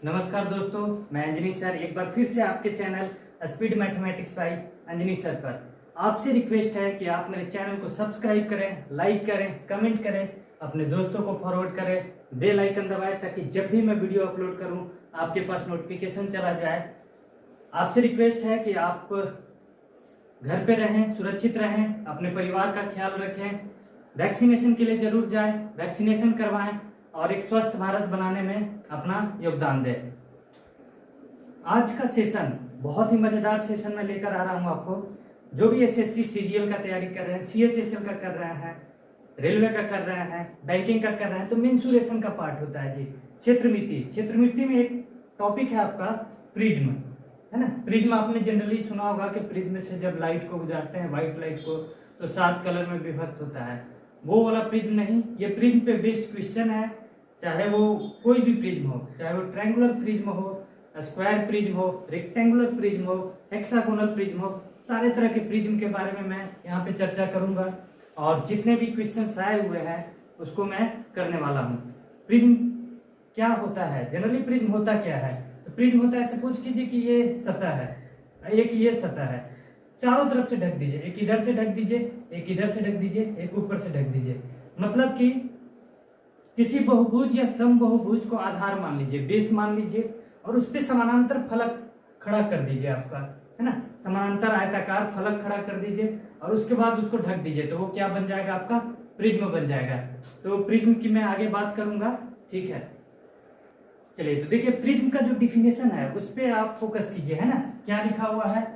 नमस्कार दोस्तों, मैं अंजनी सर एक बार फिर से आपके channel speed mathematics bye Anjani sir पर आपसे रिक्वेस्ट है कि आप मेरे चैनल को सब्सक्राइब करें, लाइक करें, कमेंट करें, अपने दोस्तों को फॉरवर्ड करें, बेल आइकन दबाएं ताकि जब भी मैं वीडियो अपलोड करूं आपके पास नोटिफिकेशन चला जाए। आपसे रिक्वेस्ट है कि आप घर पे रहें, सुरक्षित रहें, अपने परिवार का ख्याल रखें, वैक्सीनेशन के लिए जरूर जाएं, वैक्सीनेशन करवाएं और एक स्वस्थ भारत बनाने में अपना योगदान दें। आज का सेशन बहुत ही मजेदार सेशन में लेकर आ रहा हूं आपको। जो भी एसएससी सीजीएल का तैयारी कर रहे हैं, सीएचएसएल का कर रहे हैं, रेलवे का कर रहे हैं, बैंकिंग का कर रहे हैं, तो मेंसुरेशन का पार्ट होता है जी। क्षेत्रमिति में एक टॉपिक है आपका प्रिज्म, है ना। प्रिज्म आपने जनरली सुना होगा कि प्रिज्म से जब लाइट को गुजारते हैं, व्हाइट लाइट को, तो 7 कलर में विभक्त होता है। वो वाला प्रिज्म नहीं, ये प्रिज्म पे बेस्ड क्वेश्चन है। चाहे वो कोई भी प्रिज्म हो, चाहे वो ट्रायंगुलर प्रिज्म हो, स्क्वायर प्रिज्म हो, रेक्टेंगुलर प्रिज्म हो, हेक्सागोनल प्रिज्म हो, सारे तरह के प्रिज्म के बारे में मैं यहाँ पे चर्चा करूंगा और जितने भी क्वेश्चन आए हुए हैं उसको मैं करने वाला हूँ। प्रिज्म क्या होता है, जनरली प्रिज्म होता क्या है? तो प्रिज्म होता है, सपोज कीजिए कि ये सतह है, एक ये सतह है, चारों तरफ से ढक दीजिए, एक इधर से ढक दीजिए, एक इधर से ढक दीजिए, एक ऊपर से ढक दीजिए। मतलब कि किसी बहुभुज या समबहुभुज को आधार मान लीजिए, बेस मान लीजिए, और उस पर समानांतर फलक खड़ा कर दीजिए आपका, है ना। समानांतर आयताकार फलक खड़ा कर दीजिए और उसके बाद उसको ढक दीजिए, तो वो क्या बन जाएगा? आपका प्रिज्म बन जाएगा। तो प्रिज्म की मैं आगे बात करूंगा, ठीक है। चलिए, तो देखिए प्रिज्म का जो डिफिनेशन है उस पर आप फोकस कीजिए, है ना। क्या लिखा हुआ है?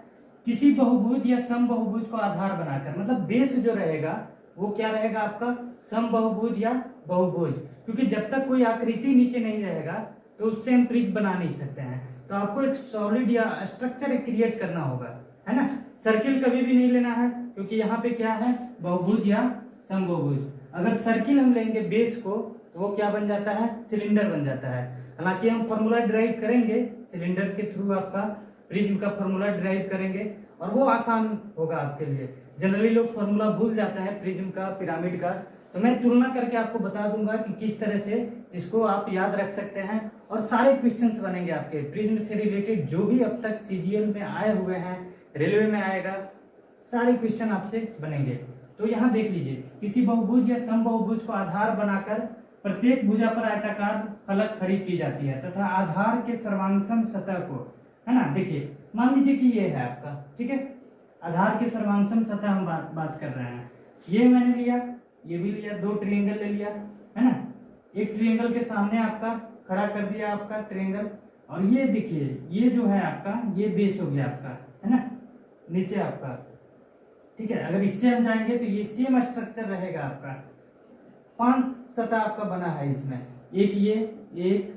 किसी बहुभुज या समबहुभुज को आधार बनाकर, मतलब बेस जो रहेगा वो क्या रहेगा आपका? समबहुभुज या बहुभुज। क्योंकि जब तक कोई आकृति नीचे नहीं रहेगा तो उससे हम प्रिज्म बना नहीं सकते हैं। तो आपको एक सॉलिड या स्ट्रक्चर क्रिएट करना होगा, है ना। सर्किल कभी भी नहीं लेना है क्योंकि यहाँ पे क्या है? बहुभुज या समबहुभुज। अगर सर्किल हम लेंगे बेस को तो वो क्या बन जाता है? सिलेंडर बन जाता है। हालांकि हम फॉर्मूला ड्राइव करेंगे सिलेंडर के थ्रू, आपका प्रिज्म का फॉर्मूला ड्राइव करेंगे और वो आसान होगा आपके लिए। जनरली लोग फॉर्मूला भूल जाते हैं प्रिज्म का, पिरामिड का, तो मैं तुलना करके आपको बता दूंगा कि किस तरह से इसको आप याद रख सकते हैं और सारे क्वेश्चंस बनेंगे आपके प्रिज्म से रिलेटेड। जो भी अब तक सीजीएल में आए हुए हैं, रेलवे में आएगा, सारे क्वेश्चन आपसे बनेंगे। तो यहाँ देख लीजिए, किसी बहुभुज या समबहुभुज को आधार बनाकर प्रत्येक भुजा पर आयताकार फलक खड़ी की जाती है तथा आधार के सर्वांगसम सतह को, है ना। देखिए, मान लीजिए कि ये है आपका, ठीक है, आधार के सर्वांगसम सतह हम बात कर रहे हैं। ये मैंने लिया, ये भी लिया, 2 ट्रायंगल ले लिया, है ना। एक ट्रायंगल के सामने आपका खड़ा कर दिया आपका ट्रायंगल, और ये देखिए ये जो है आपका, ये बेस हो गया आपका, है ना, नीचे आपका, ठीक है। अगर इससे हम जाएंगे तो ये सेम स्ट्रक्चर रहेगा आपका। 5 सतह आपका बना है इसमें, एक ये, एक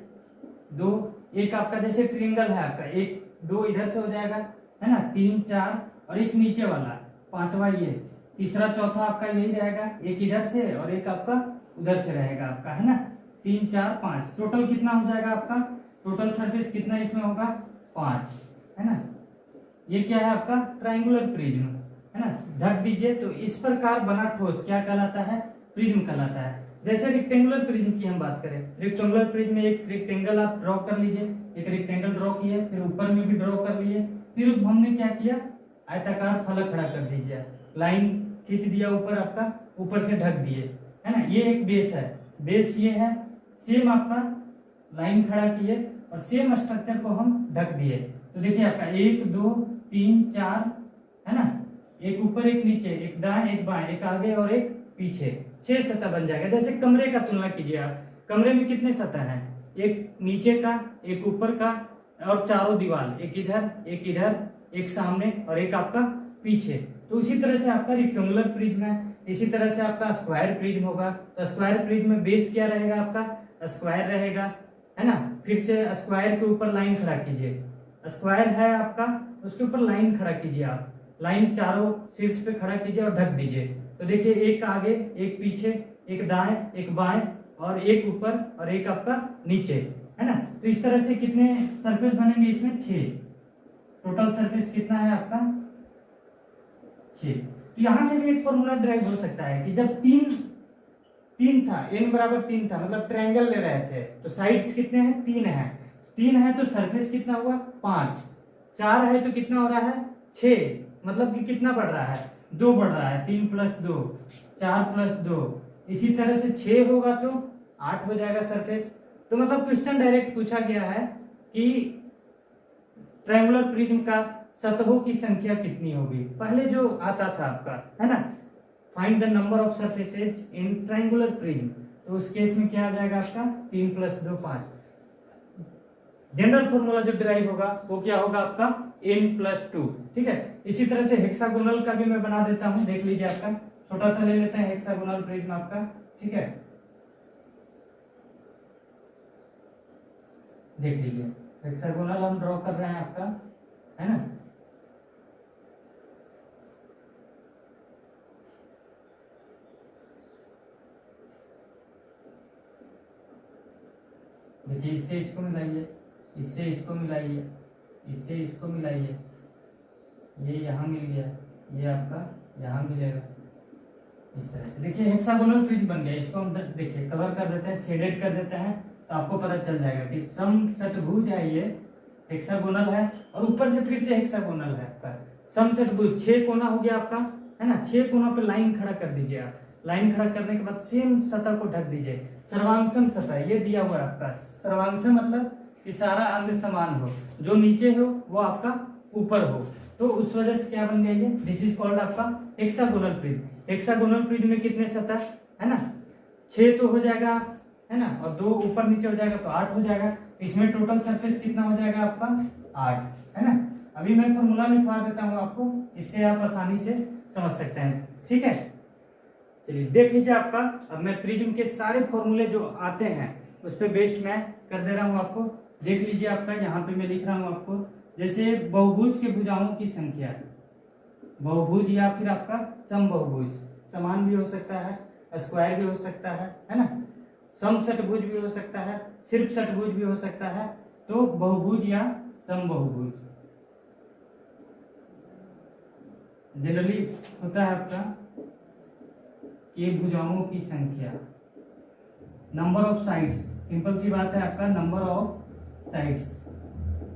2, एक आपका जैसे ट्रायंगल है आपका, 1 2 इधर से हो जाएगा, है ना, 3 4 और एक नीचे वाला 5वां ये, तीसरा चौथा आपका यही रहेगा, एक इधर से और एक आपका उधर से रहेगा आपका, है ना। 3 4 5 टोटल कितना हो जाएगा आपका? टोटल सरफेस कितना इसमें होगा? 5, है ना। ये क्या है आपका? ट्रायंगुलर प्रिज्म, है ना। ढक दीजिए तो इस प्रकार बना ठोस क्या कहलाता है? प्रिज्म कहलाता है। जैसे रेक्टेंगुलर प्रिज्म की हम बात करें, रेक्टेंगुलर प्रिज्म में एक रेक्टेंगल आप ड्रॉ कर लीजिए, एक रेक्टेंगल ड्रॉ किए, फिर ऊपर में भी ड्रॉ कर लिए, फिर हमने क्या किया? आयताकार फलक खड़ा कर दीजिए, लाइन खींच दिया ऊपर आपका, ऊपर से ढक दिए, है ना। ये एक बेस है, बेस ये है, सेम आपका लाइन खड़ा किए और सेम स्ट्रक्चर को हम ढक दिए। तो देखिए आपका 1 2 3 4, है ना, एक ऊपर एक नीचे, एक दाएं एक बाएं, एक आगे और एक पीछे, 6 सतह बन जाएगा। जैसे कमरे का तुलना कीजिए आप, कमरे में कितने सतह हैं? एक नीचे का, एक ऊपर का और चारों दीवार, एक इधर, एक सामने और एक आपका पीछे। तो उसी तरह से आपका रेक्टेंगुलर प्रिज्म है, इसी तरह से आपका स्क्वायर प्रिज्म होगा। तो स्क्वायर प्रिज्म में बेस क्या रहेगा आपका? स्क्वायर रहेगा, है ना। फिर से स्क्वायर के ऊपर लाइन खड़ा कीजिए, स्क्वायर है आपका, उसके ऊपर लाइन खड़ा कीजिए, आप लाइन चारों शीर्ष पे खड़ा कीजिए और ढक दीजिए। तो देखिए, एक आगे, एक पीछे, एक दाएं, एक बाएं और एक ऊपर और एक आपका नीचे, है ना। तो इस तरह से कितने सरफेस बनेंगे इसमें? 6। टोटल सरफेस कितना है आपका? 6। तो यहां से भी एक फॉर्मूला ड्राइव हो सकता है कि जब 3 था, n बराबर 3 था, मतलब ट्रायंगल ले रहे थे, तो साइड्स कितने हैं? 3 हैं। 3 है तो सरफेस कितना हुआ 5, 4 है तो कितना हो रहा है 6, मतलब कि कितना बढ़ रहा है 2 बढ़ रहा है, 3 + 2 4 + 2, इसी तरह से 6 होगा तो 8 हो जाएगा सरफेस। तो मतलब क्वेश्चन डायरेक्ट पूछा गया है कि ट्रायंगुलर प्रिज्म का सतहों की संख्या कितनी होगी। पहले जो आता था आपका है ना, find the number of surfaces in triangular prism, तो उस केस में क्या आ जाएगा आपका 3 + 2 5। जनरल फॉर्मूला जो डिराइव होगा वो क्या होगा आपका n + 2। ठीक है, इसी तरह से हेक्सागोनल का भी मैं बना देता हूं, देख लीजिए आपका छोटा सा ले लेते हैं हेक्सागोनल प्रिज्म आपका। ठीक है, देख लीजिए हेक्सागोनल हम ड्रॉ कर रहे हैं आपका, है ना। देखिए इससे इसको मिलाइए, इससे इसको मिलाइए, इससे इसको मिलाइए, ये यहाँ मिल गया, ये आपका यहाँ मिलेगा, इस तरह से देखिए हेक्सागोनल प्रिज्म बन गया। इसको हम देखिए कवर कर देते हैं, शेडेड कर देते हैं, तो आपको पता चल जाएगा कि समषटभुज है, ये हेक्सागोनल है और ऊपर से फिर से हेक्सागोनल है आपका समषटभुज। 6 कोना हो गया आपका, है ना। 6 कोना पे लाइन खड़ा कर दीजिए आप, लाइन खड़ा करने के बाद सेम सतह को ढक दीजिए। सर्वांगसम सतह ये दिया हुआ है आपका, सर्वांगसम मतलब कि सारा अंग समान हो, जो नीचे हो वो आपका ऊपर हो, तो उस वजह से क्या बन गया ये, दिस इज कॉल्ड आपका हेक्सागोनल प्रिज्म। हेक्सागोनल प्रिज्म में कितने सतह है ना, 6 तो हो जाएगा, है ना, और 2 ऊपर नीचे हो जाएगा तो 8 हो जाएगा। इसमें टोटल सरफेस कितना हो जाएगा आपका 8, है ना। अभी मैं फॉर्मूला लिखवा देता हूँ आपको, इससे आप आसानी से समझ सकते हैं। ठीक है, चलिए देख लीजिए आपका। अब मैं प्रिज्म के सारे फॉर्मूले जो आते हैं उस पर बेस्ड मैं कर दे रहा हूँ आपको। देख लीजिए आपका, यहाँ पे मैं लिख रहा हूँ आपको, जैसे बहुभुज के भुजाओं की संख्या, बहुभुज या फिर आपका समबहुभुज, समान भी हो सकता है, स्क्वायर भी हो सकता है ना, समषटभुज भी हो सकता है, सिर्फ षटभुज भी हो सकता है, तो बहुभुज या समबहुभुज जनरली होता है आपका के भुजाओं की संख्या, नंबर ऑफ साइड्स, सिंपल सी बात है आपका नंबर ऑफ साइड्स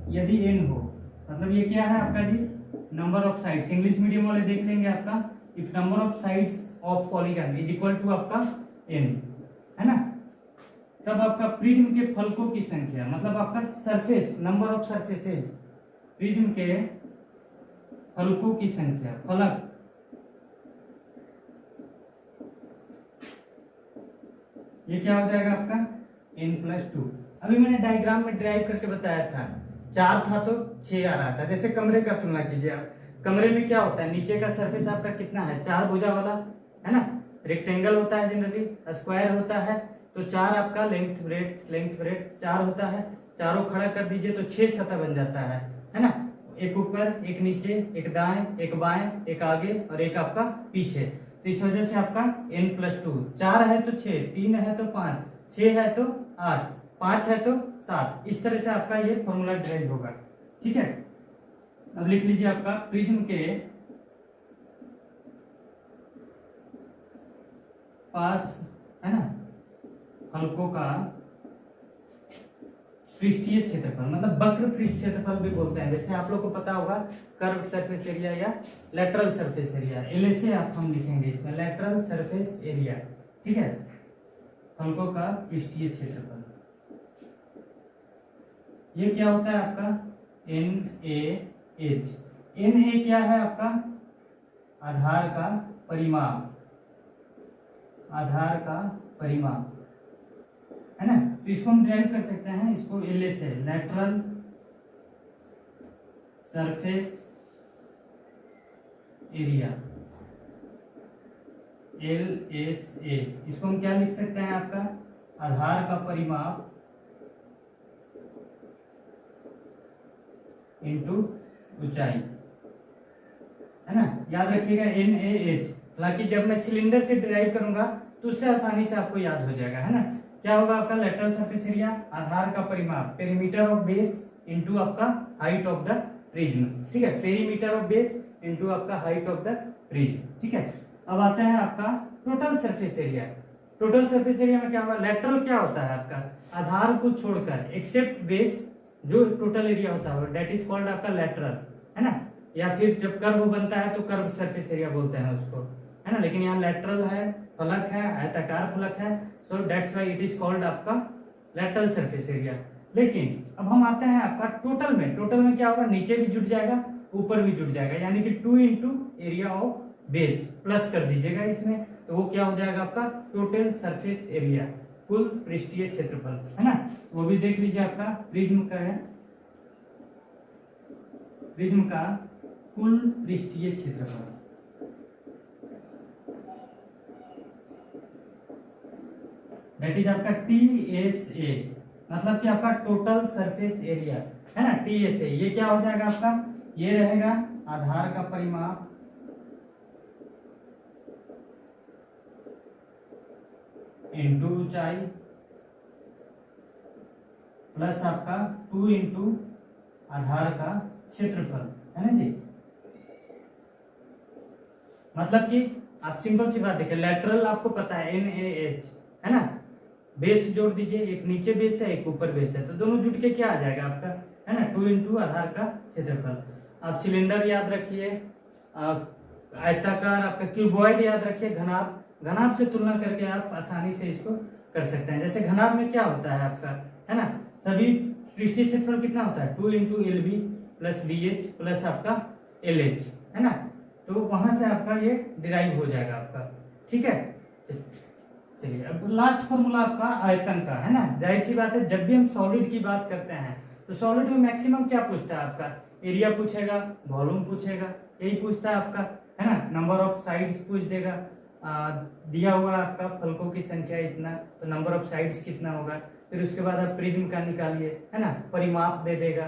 यदि n हो, मतलब ये क्या है आपका जी number of sides. English medium वाले देख लेंगे आपका, if number of sides of polygon is equal to आपका n, है ना। तब आपका प्रिज्म के फलकों की संख्या, मतलब आपका surface, number of surfaces, prism के फलकों की संख्या, फलक ये क्या हो जाएगा आपका n + 2। अभी मैंने डायग्राम में ड्राइव करके बताया था, 4 था तो 6 आ रहा था। जैसे कमरे का तुलना कीजिए आप, कमरे में क्या होता है, नीचे का सरफेस आपका कितना है 4 भुजा वाला, है ना। रेक्टेंगल होता है जनरली, स्क्वायर होता है, तो 4 आपका लेंथ ब्रेड्थ 4 होता है। चारों खड़ा कर दीजिए तो 6 सतह बन जाता है ना। एक ऊपर, एक नीचे, एक दाएं, एक बाएं, एक आगे और एक आपका पीछे। तो इस वजह से आपका n + 2, 4 है तो 6, 3 है तो 5, 6 है तो 8, 5 है तो 7, इस तरह से आपका ये फॉर्मूला ड्राइव होगा। ठीक है, अब लिख लीजिए आपका प्रिज्म के पास, है ना, फलकों का पृष्ठीय क्षेत्रफल, मतलब वक्र पृष्ठ क्षेत्रफल भी बोलते हैं। जैसे आप लोग को पता होगा कर्व सरफेस एरिया या लेटरल सरफेस एरिया, एल से आप हम लिखेंगे इसमें लेटरल सरफेस एरिया। ठीक है, फलकों का पृष्ठीय क्षेत्रफल ये क्या होता है आपका NaH। Na क्या है आपका आधार का परिमाप, आधार का परिमाप, है ना। तो इसको हम ड्राइव कर सकते हैं, इसको LA से, लेटरल सरफेस एरिया, LSA। इसको हम क्या लिख सकते हैं आपका आधार का परिमाप इंटू ऊंचाई, है ना। याद रखिएगा NaH। हालांकि जब मैं सिलेंडर से ड्राइव करूंगा तो उससे आसानी से आपको याद हो जाएगा, है ना। क्या होगा आपका लेटरल सरफेस एरिया, आधार का परिमाप, पेरीमीटर ऑफ बेस इनटू आपका हाइट ऑफ द प्रिज्म। ठीक है, पेरीमीटर ऑफ बेस इनटू आपका हाइट ऑफ द प्रिज्म। ठीक है, अब आता है आपका total surface area. Total surface area में क्या होगा, लेटरल क्या होता है आपका आधार को छोड़कर, एक्सेप्ट बेस जो टोटल एरिया होता है दैट इज कॉल्ड आपका लेटरल, है ना। या फिर जब कर्व बनता है तो कर्व सरफेस एरिया बोलते हैं उसको, है ना। लेकिन यहाँ लेटरल है, फलक है, आयताकार फलक है, so that's why it is called आपका लेटरल सरफेस एरिया। लेकिन अब हम आते हैं आपका टोटल में। टोटल में क्या होगा, नीचे भी जुड़ जाएगा, ऊपर भी जुड़ जाएगा, यानी कि 2 into area of base plus कर दीजिएगा इसमें, तो वो क्या हो जाएगा आपका टोटल सरफेस एरिया, कुल पृष्ठीय क्षेत्रफल, है ना। वो भी देख लीजिए आपका प्रिज्म का है, प्रिज्म का कुल पृष्ठीय क्षेत्रफल, दैट इज आपका TSA, मतलब कि आपका टोटल सरफेस एरिया, है ना। TSA ये क्या हो जाएगा आपका, ये रहेगा आधार का परिमाप इंटू ऊंचाई प्लस आपका 2 इंटू आधार का क्षेत्रफल, है ना जी। मतलब कि आप सिंपल सी बात देखिए, लेटरल आपको पता है NaH, है ना। बेस जोड़ दीजिए, एक नीचे बेस है एक ऊपर बेस है, तो दोनों जुट के क्या आ जाएगा आपका, है ना, 2 इंटू आधार का क्षेत्रफल। आप सिलेंडर याद रखिए, आयताकार आपका क्यूबॉइड याद रखिए, घनाभ, घनाभ से तुलना करके आप आसानी से इसको कर सकते हैं। जैसे घनाभ में क्या होता है आपका, है ना, सभी पृष्ठीय क्षेत्रफल कितना होता है 2 into LB plus DH plus आपका LH, है ना। तो वहां से आपका ये डिराइव हो जाएगा आपका, ठीक है। चलिए अब लास्ट फॉर्मूला आपका आयतन का, है ना। जाहिर सी बात है, जब भी हम सॉलिड की बात करते हैं तो सॉलिड में मैक्सिमम क्या पूछता है आपका, एरिया पूछेगा, वॉल्यूम पूछेगा, यही पूछता है आपका, है ना। नंबर ऑफ साइड्स पूछ देगा, दिया हुआ आपका फलकों की संख्या इतना, तो नंबर ऑफ साइड्स कितना होगा, फिर उसके बाद आप प्रिज्म का निकालिए, है ना, परिमाप दे देगा,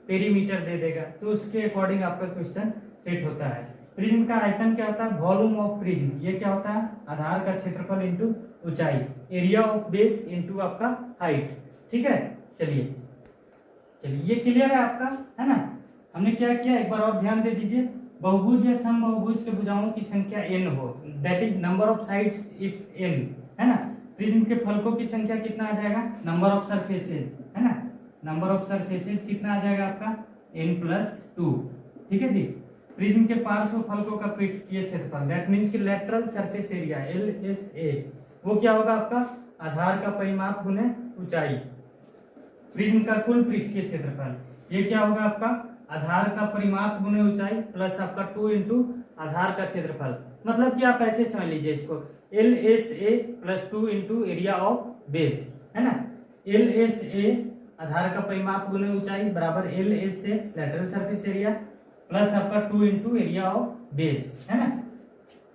पेरीमीटर दे देगा, तो उसके अकॉर्डिंग आपका क्वेश्चन सेट होता है। प्रिज्म का आयतन क्या होता है, वॉल्यूम ऑफ प्रिज्म, ये क्या होता है आधार का क्षेत्रफल इंटू ऊंचाई, एरिया ऑफ बेस इंटू आपका हाइट, ठीक है। चलिए ये क्लियर है आपका, है ना। हमने क्या किया, एक बार और ध्यान दे दीजिए, बहुभुज या समबहुभुज के भुजाओं की संख्या n हो, that is number of sides if n, है ना। प्रिज्म के फलकों की संख्या कितना आ जाएगा, नंबर ऑफ सरफेसेज, है ना, नंबर ऑफ सरफेसेज कितना आ जाएगा आपका n+2, ठीक है जी। प्रिज्म के पार्श्व फलकों का पृष्ठीय क्षेत्रफल, दैट मींस कि लेटरल सरफेस एरिया LSA, वो क्या होगा आपका आधार का परिमाप गुने ऊंचाई, प्रिज्म का कुल पृष्ठीय क्षेत्रफल, ये क्या होगा आपका आधार का परिमाप गुने ऊंचाई प्लस आपका 2 इंटू आधार का क्षेत्रफल। मतलब कि आप ऐसे समझ लीजिए इसको, LSA plus 2 into area of base, है ना। LSA आधार का परिमाप गुने ऊंचाई बराबर LSA lateral surface area plus आपका 2 इंटू एरिया ऑफ बेस, है ना।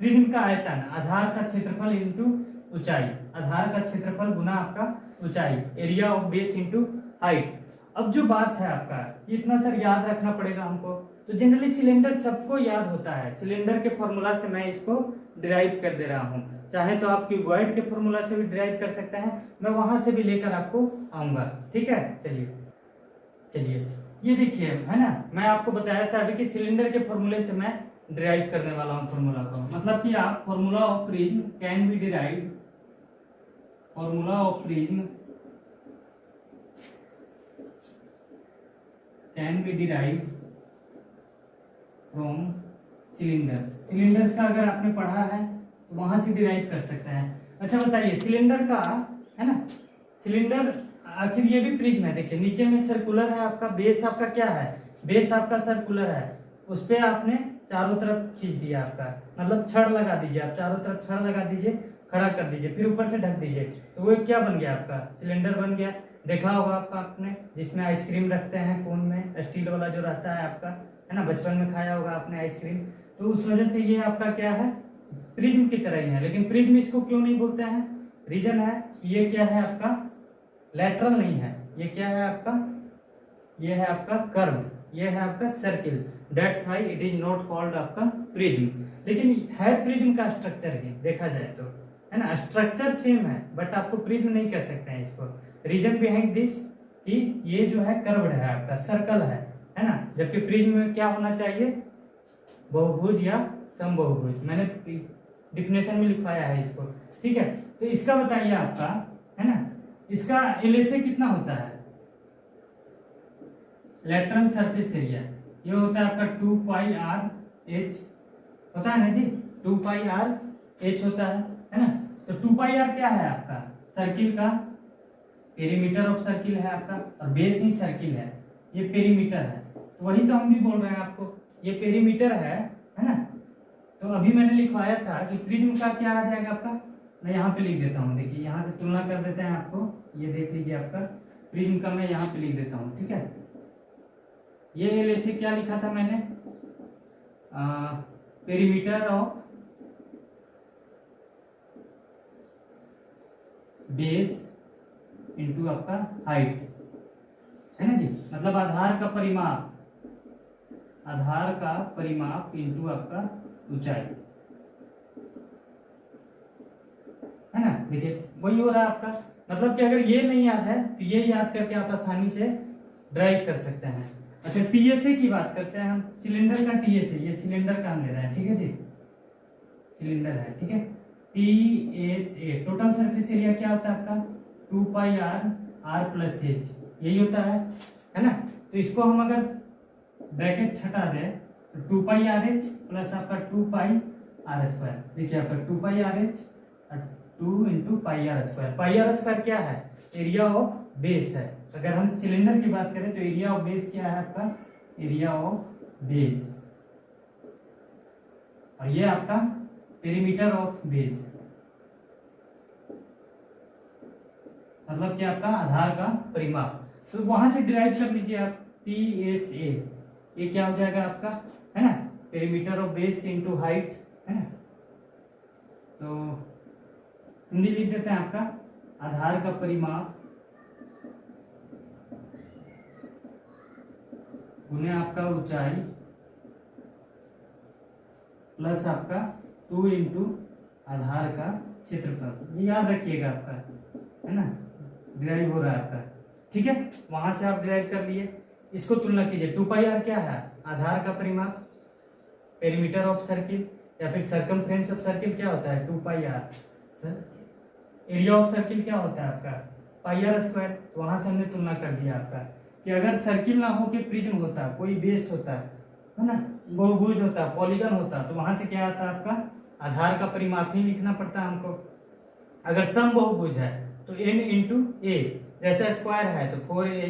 प्रिज्म का आयतन आधार का क्षेत्रफल इंटू ऊंचाई, आधार का क्षेत्रफल गुना आपका ऊंचाई, area of base into height. अब जो बात है आपका, इतना सर याद रखना पड़ेगा हमको, तो जनरली सिलेंडर सबको याद होता है, सिलेंडर के फॉर्मूला से मैं इसको डिराइव कर दे रहा हूं, चाहे तो आप क्यूबॉइड के फॉर्मूला से भी डिराइव कर सकते हैं, मैं वहां से भी लेकर आपको आऊंगा, ठीक है। चलिए ये देखिए, है ना, मैं आपको बताया था अभी कि सिलेंडर के फॉर्मूले से मैं डिराइव करने वाला हूं फॉर्मूला को, मतलब कि आप formula of prism can be derived, formula of prism can be derived from cylinders. Cylinders का अगर आपने पढ़ा है तो वहां से डिराइव कर सकते हैं। अच्छा बताइए, सिलेंडर का, है ना, सिलेंडर आखिर ये भी प्रिज्म है, देखिए नीचे में सर्कुलर है आपका, बेस आपका क्या है, बेस आपका सर्कुलर है, उस पे आपने चारों तरफ खींच दिया आपका, मतलब छड़ लगा दीजिए, आप चारों तरफ छड़ लगा दीजिए, खड़ा कर दीजिए, फिर ऊपर से ढक दीजिए, तो वो क्या बन गया आपका सिलेंडर बन गया। देखा होगा आपका आपने, जिसमें आइसक्रीम रखते हैं कोन में, स्टील वाला जो रहता है आपका, है ना, बचपन में खाया होगा आपने आइसक्रीम, तो उस वजह से ये आपका क्या है प्रिज्म की तरह ही है। लेकिन प्रिज्म इसको क्यों नहीं बोलते हैं, रीजन है कि ये क्या है आपका लेटरल नहीं है, ये क्या है आपका, ये है आपका कर्व, ये है आपका circle, that's why it is not called आपका प्रिज्म। लेकिन है प्रिज्म का स्ट्रक्चर ही देखा जाए तो, है ना, स्ट्रक्चर सेम है, बट आपको प्रिज्म नहीं कह सकते हैं इसको। रीजन बिहाइंड दिस कि ये जो है कर्व्ड है आपका, सर्कल है ना, जबकि प्रिज्म में क्या होना चाहिए बहुभुज या समबहुभुज, मैंने डिफिनेशन में लिखवाया है इसको, ठीक है। तो इसका बताइए आपका, है ना, इसका LSA कितना होता है, लेटरल सरफेस एरिया, ये होता है आपका 2πr/h होता है ना जी, 2πr/h होता है ना। तो 2πr क्या है आपका, सर्किल का पेरीमीटर ऑफ सर्किल है आपका, और बेस ही सर्किल है, ये पेरीमीटर है। तो वही तो हम भी बोल रहे हैं आपको, ये पेरीमीटर है ना। तो अभी मैंने लिखवाया था कि प्रिज्म का क्या आ जाएगा आपका, मैं यहाँ पे लिख देता हूँ, देखिए यहाँ से तुलना कर देते हैं आपको, ये देख लीजिए आपका प्रिज्म का मैं यहाँ पे लिख देता हूँ, ठीक है। ये एल ऐसे क्या लिखा था मैंने, पेरीमीटर ऑफ बेस इंटू आपका हाइट, है ना जी, मतलब आधार का परिमाप इंटू आपका ऊंचाई, है ना। देखिए वही हो रहा है आपका, मतलब कि अगर ये नहीं याद है तो ये याद करके आप आसानी से ड्राइव कर सकते हैं। अच्छा टीएसए की बात करते हैं हम, सिलेंडर का टीएसए, ये सिलेंडर का हम ले रहे हैं, ठीक है जी, सिलेंडर है, ठीक है। टीएसए टोटल सरफेस एरिया क्या होता है आपका, 2πr/h, यही होता है ना। तो इसको हम अगर ब्रैकेट हटा दें तो 2πrh प्लस आपका 2πr², देखिए आपका 2πrh और 2 × πr², πr² क्या है, एरिया ऑफ बेस है। अगर हम सिलेंडर की बात करें तो एरिया ऑफ बेस क्या है आपका, एरिया ऑफ बेस, और ये आपका पेरीमीटर ऑफ बेस, मतलब कि आपका आधार का परिमाप। तो वहां से डिराइव कर लीजिए आप, टीएसए ये क्या हो जाएगा आपका, है ना, perimeter of base into height, है ना। तो हिंदी लिख देते हैं आपका, आधार का परिमाप गुने आपका ऊंचाई प्लस आपका 2 × आधार का क्षेत्रफल, ये याद रखिएगा आपका, है ना, डिराइव हो रहा है आपका, ठीक है। वहां से आप डिराइव कर लिए, इसको तुलना कीजिए, 2πr क्या है, आधार का परिमाप, पेरीमीटर ऑफ सर्किल या फिर सर्कमफ्रेंस ऑफ सर्किल क्या होता है 2πr, एरिया ऑफ सर्किल क्या होता है आपका πr²। वहां से हमने तुलना कर दिया आपका कि अगर सर्किल ना हो के प्रिज्म होता, कोई बेस होता है ना, बहुभुज होता, पॉलीगन होता, तो वहां से क्या आता है आपका आधार का परिमाप ही लिखना पड़ता है हमको। अगर सम बहुभुज है तो n × a, जैसा स्क्वायर है तो 4a,